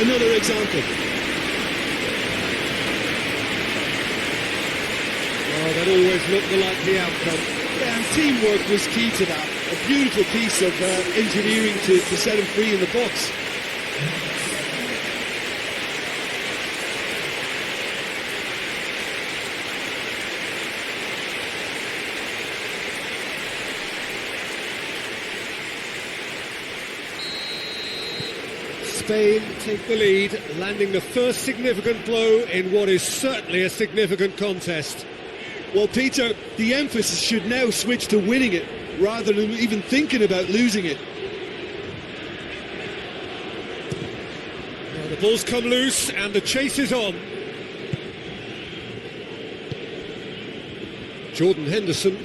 another example. Oh, that always looked the likely outcome. Yeah, and teamwork was key to that. A beautiful piece of engineering to set him free in the box. Spain take the lead, landing the first significant blow in what is certainly a significant contest. Well, Peter, the emphasis should now switch to winning it, rather than even thinking about losing it. Well, the ball's come loose and the chase is on. Jordan Henderson.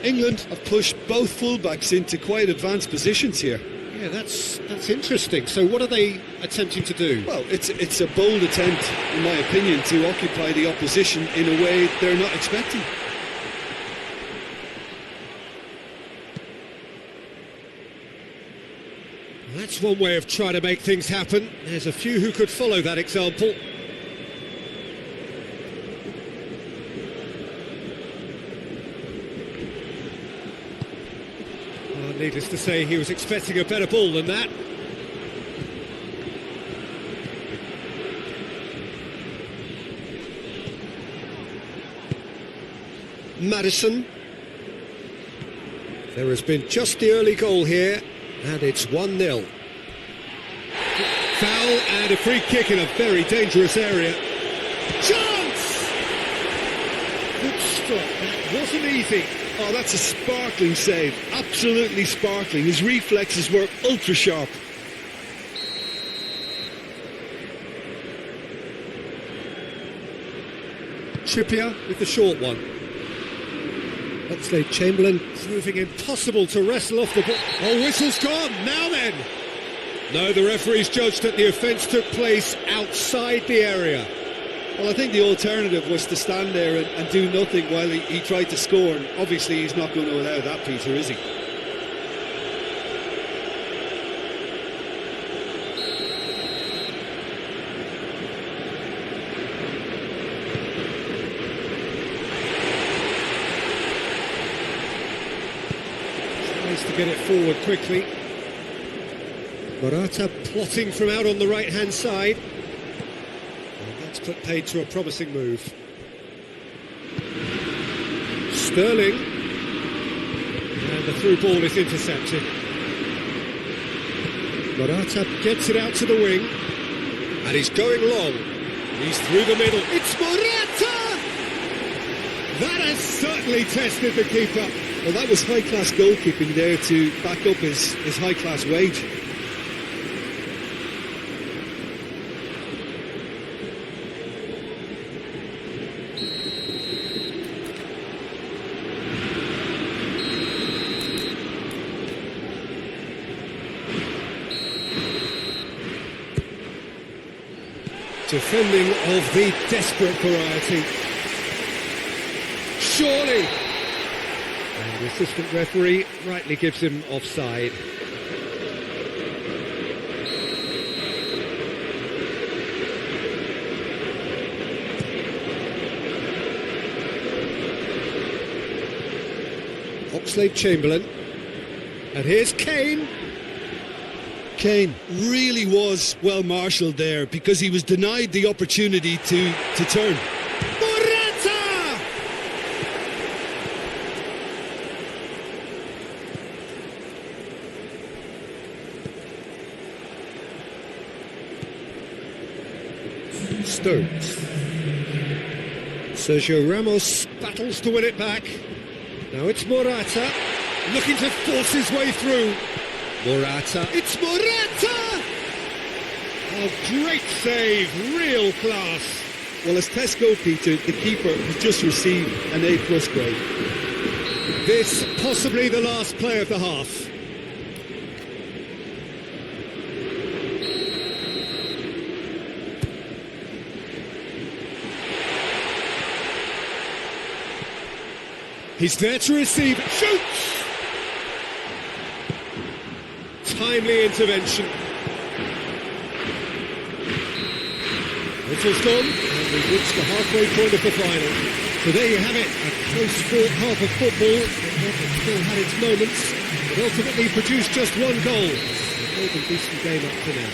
England have pushed both fullbacks into quite advanced positions here. Yeah, that's interesting. So what are they attempting to do? Well, it's a bold attempt, in my opinion, to occupy the opposition in a way they're not expecting. That's one way of trying to make things happen. There's a few who could follow that example. Needless to say, he was expecting a better ball than that. Maddison. There has been just the early goal here, and it's 1-0. Foul and a free kick in a very dangerous area. Chance! Good stop, that wasn't easy. Oh, that's a sparkling save. Absolutely sparkling. His reflexes were ultra sharp. Trippier with the short one. Oxlade-Chamberlain proving impossible to wrestle off the ball. Oh, whistle's gone. Now then. No, the referee's judged that the offence took place outside the area. Well, I think the alternative was to stand there and do nothing while he tried to score. And obviously, he's not going to allow that, Peter, is he? Tries to get it forward quickly. Morata plotting from out on the right-hand side. That's put paid to a promising move. Sterling. And the through ball is intercepted. Morata gets it out to the wing. And he's going long. He's through the middle. It's Morata! That has certainly tested the keeper. Well, that was high-class goalkeeping there to back up his high-class wage. Defending of the desperate variety. Surely! And the assistant referee rightly gives him offside. Oxlade-Chamberlain. And here's Kane. Kane really was well marshalled there because he was denied the opportunity to turn. Morata! Stones. Sergio Ramos battles to win it back. Now it's Morata, looking to force his way through. Morata, it's Morata! Oh, great save, real class. Well, as Tesco, Peter, the keeper has just received an A+ grade. This possibly the last play of the half. He's there to receive. Shoots! Timely intervention. Whistle's gone, and we've reached the halfway point of the final. So there you have it, a close-fought half of football. It still had its moments, but ultimately produced just one goal. A more than decent game up to now.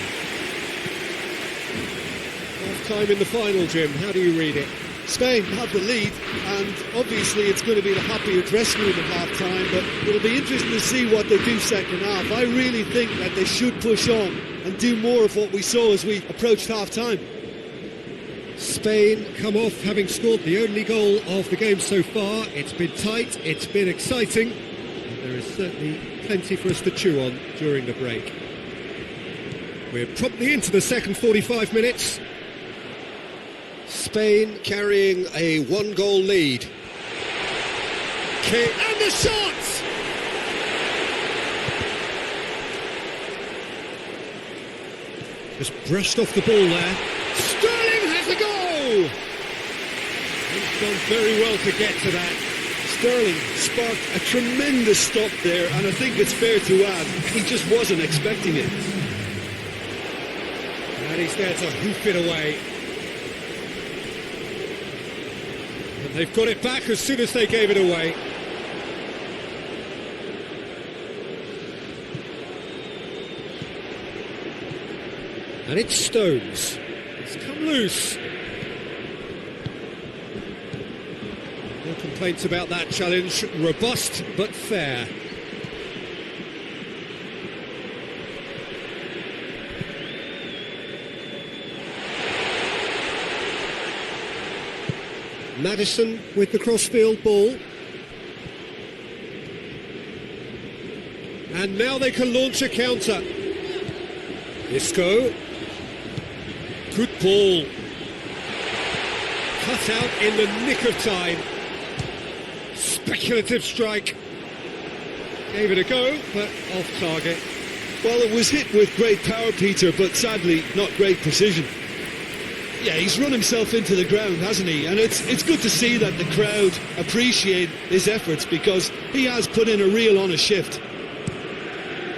Half-time in the final, Jim. How do you read it? Spain have the lead, and obviously it's going to be the happier dressing room at half-time, but it'll be interesting to see what they do second half. I really think that they should push on and do more of what we saw as we approached half-time. Spain come off having scored the only goal of the game so far. It's been tight, it's been exciting, and there is certainly plenty for us to chew on during the break. We're promptly into the second 45 minutes. Spain carrying a one-goal lead. And the shot! Just brushed off the ball there. Sterling has the goal! He's done very well to get to that. Sterling sparked a tremendous stop there, and I think it's fair to add, he just wasn't expecting it. And he's there to hoof it away. And they've got it back as soon as they gave it away. And it's Stones. It's come loose. No complaints about that challenge. Robust but fair. Maddison with the crossfield ball. And now they can launch a counter. Isco. Good ball. Cut out in the nick of time. Speculative strike. Gave it a go, but off target. Well, it was hit with great power, Peter, but sadly not great precision. Yeah, he's run himself into the ground, hasn't he? And it's good to see that the crowd appreciate his efforts, because he has put in a real honest shift.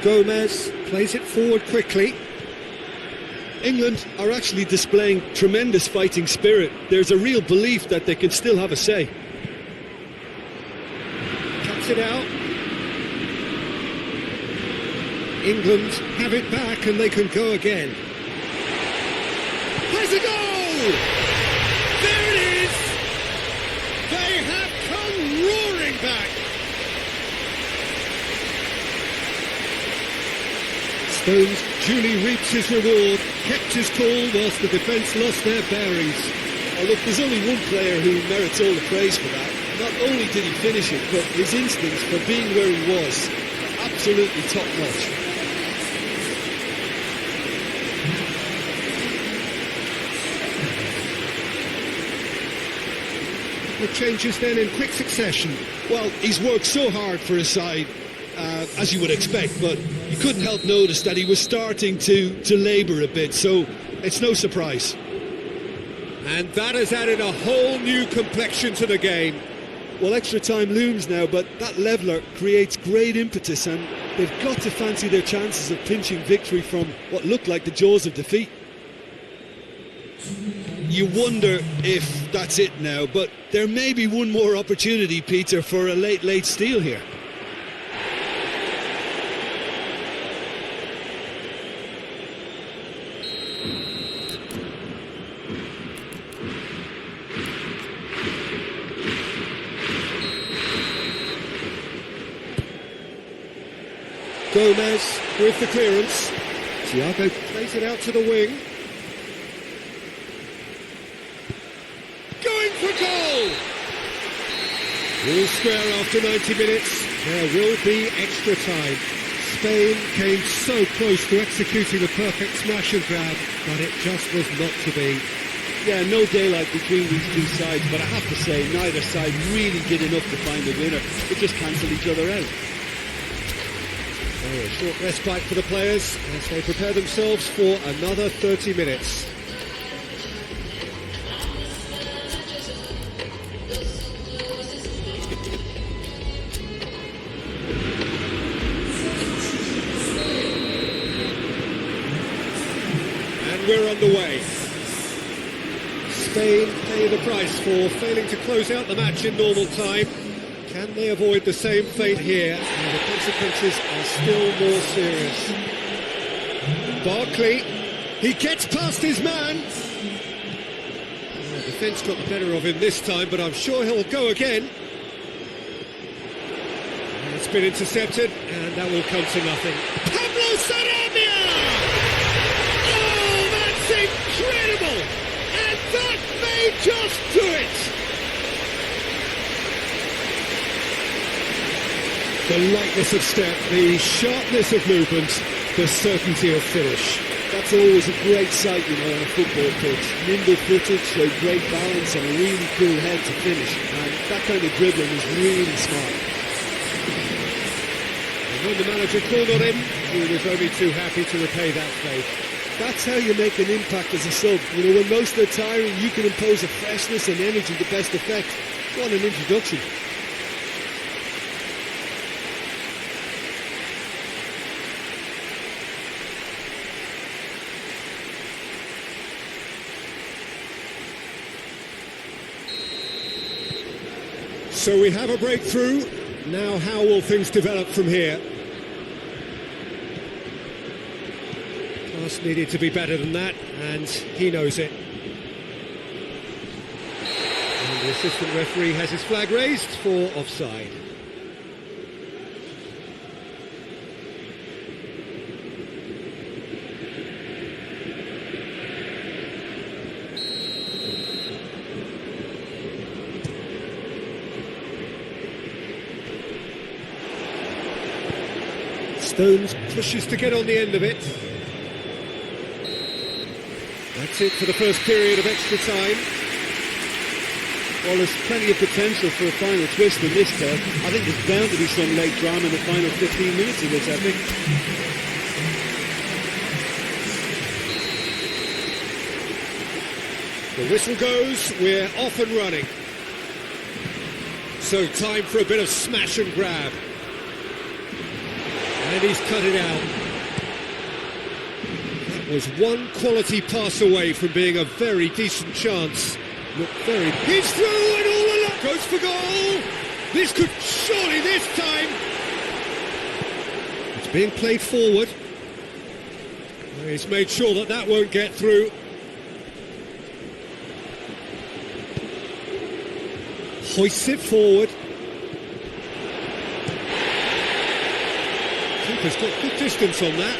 Gomez plays it forward quickly. England are actually displaying tremendous fighting spirit. There's a real belief that they can still have a say. Cuts it out. England have it back and they can go again. Has a goal! There it is! They have come roaring back! Stones duly reaps his reward, kept his cool whilst the defence lost their bearings. Oh, look, there's only one player who merits all the praise for that. Not only did he finish it, but his instincts for being where he was, absolutely top-notch. The changes then in quick succession. Well, he's worked so hard for his side, as you would expect, but you couldn't help notice that he was starting to labour a bit, so it's no surprise. And that has added a whole new complexion to the game. Well, extra time looms now, but that leveller creates great impetus, and they've got to fancy their chances of pinching victory from what looked like the jaws of defeat. You wonder if that's it now, but there may be one more opportunity, Peter, for a late steal here. Gomez with the clearance. Thiago plays it out to the wing. Going for goal! All square after 90 minutes. There will be extra time. Spain came so close to executing the perfect smash and grab, but it just was not to be. Yeah, no daylight between these two sides, but I have to say, neither side really did enough to find the winner. It just cancelled each other out. So a short respite for the players as they prepare themselves for another 30 minutes. And we're underway. Spain pay the price for failing to close out the match in normal time. Can they avoid the same fate here? And the consequences are still more serious. Barkley, he gets past his man. The defence got the better of him this time, but I'm sure he'll go again. And it's been intercepted, and that will come to nothing. Pablo Sarabia! Oh, that's incredible! And that may just do it! The lightness of step, the sharpness of movement, the certainty of finish. That's always a great sight, you know, on a football pitch. Nimble-footed, showed great balance and a really cool head to finish. And that kind of dribbling is really smart. And when the manager called on him, he was only too happy to repay that faith. That's how you make an impact as a sub. You know, when most are tiring, you can impose a freshness and energy to best effect. What an introduction. So we have a breakthrough. Now how will things develop from here? Pass needed to be better than that, and he knows it. And the assistant referee has his flag raised for offside. Stones pushes to get on the end of it. That's it for the first period of extra time. Well, there's plenty of potential for a final twist in this test. I think there's bound to be some late drama in the final 15 minutes of this epic. The whistle goes, we're off and running. So time for a bit of smash and grab. And he's cut it out. That was one quality pass away from being a very decent chance. Looked very... He's through and all the luck goes for goal! This could surely this time... It's being played forward. He's made sure that that won't get through. Hoists it forward. Keeper's got good distance on that.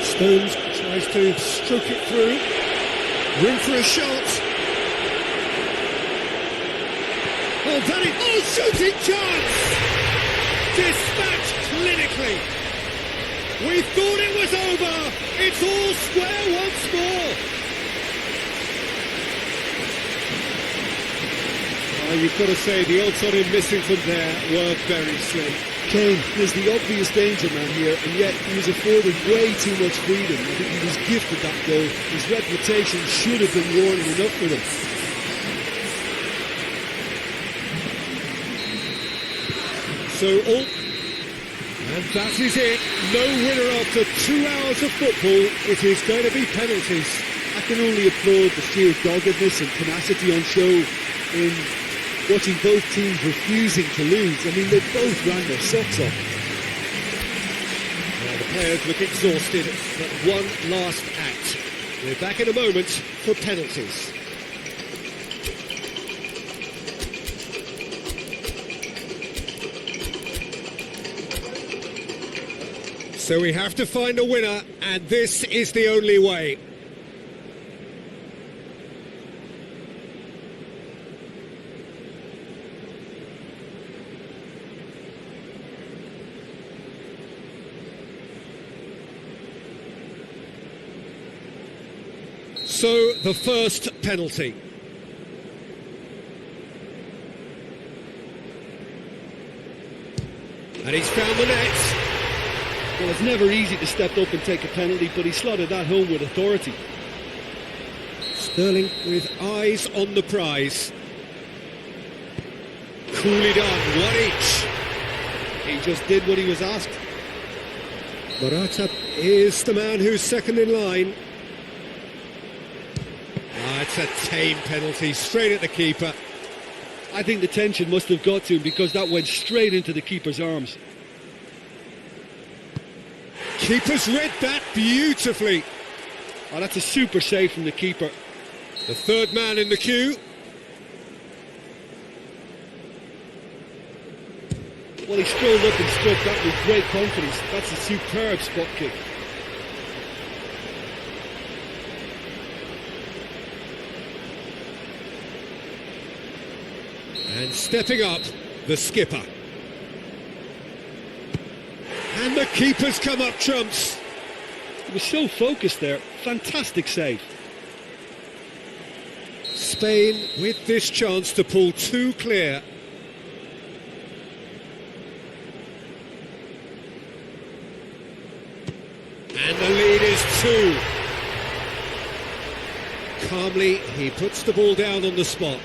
Stones tries to stroke it through. Room for a shot. Oh, that is... Oh, shooting chance! Dispatched clinically. We thought it was over. It's all square once more. Oh, you've got to say, the odds on him missing from there were very slim. Kane was the obvious danger man here, and yet he was afforded way too much freedom. I think he was gifted that goal. His reputation should have been warning enough for him. So all... And that is it. No winner after 2 hours of football. It is going to be penalties. I can only applaud the sheer doggedness and tenacity on show in watching both teams refusing to lose. I mean, they both ran their socks off. Well, the players look exhausted, but one last act. We're back in a moment for penalties. So we have to find a winner, and this is the only way. So, the first penalty. And he's found the net. Well, it's never easy to step up and take a penalty, but he slotted that home with authority. Sterling with eyes on the prize. Coolly done, 1 each. He just did what he was asked. Morata is the man who's second in line. It's a tame penalty, straight at the keeper. I think the tension must have got to him because that went straight into the keeper's arms. Keeper's read that beautifully. Oh, that's a super save from the keeper. The third man in the queue. Well, he strolled up and struck that with great confidence. That's a superb spot kick. And stepping up, the skipper. And the keeper's come up trumps. He was so focused there. Fantastic save. Spain with this chance to pull two clear. And the lead is 2. Calmly, he puts the ball down on the spot.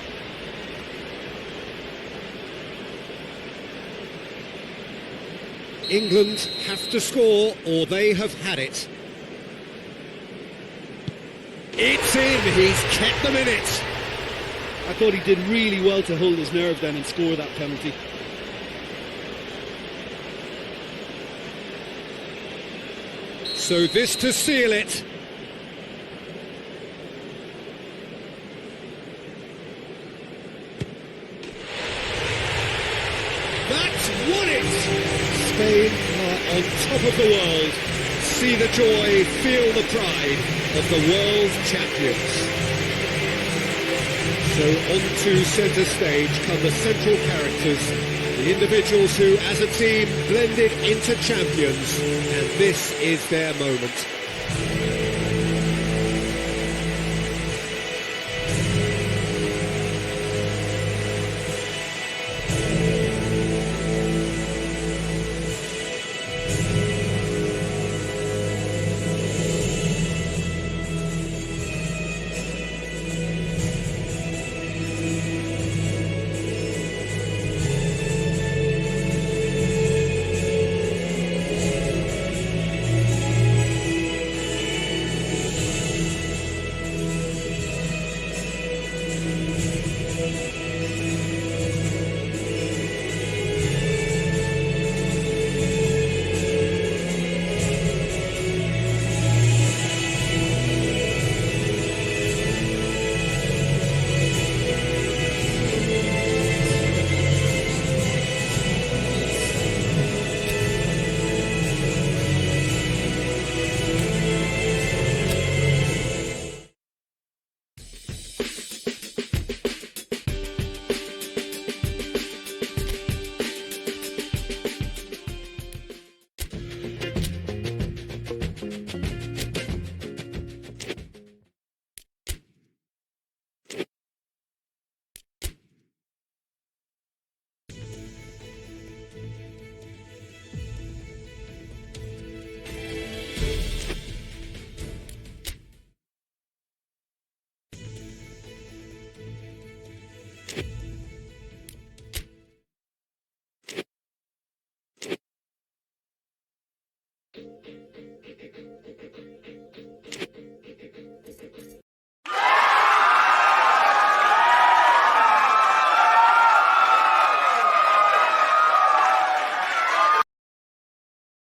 England have to score or they have had it. It's in, he's kept them in it. I thought he did really well to hold his nerve then and score that penalty. So this to seal it. That's won it! Spain are on top of the world. See the joy, feel the pride of the world champions. So onto centre stage come the central characters, the individuals who, as a team, blended into champions, and this is their moment.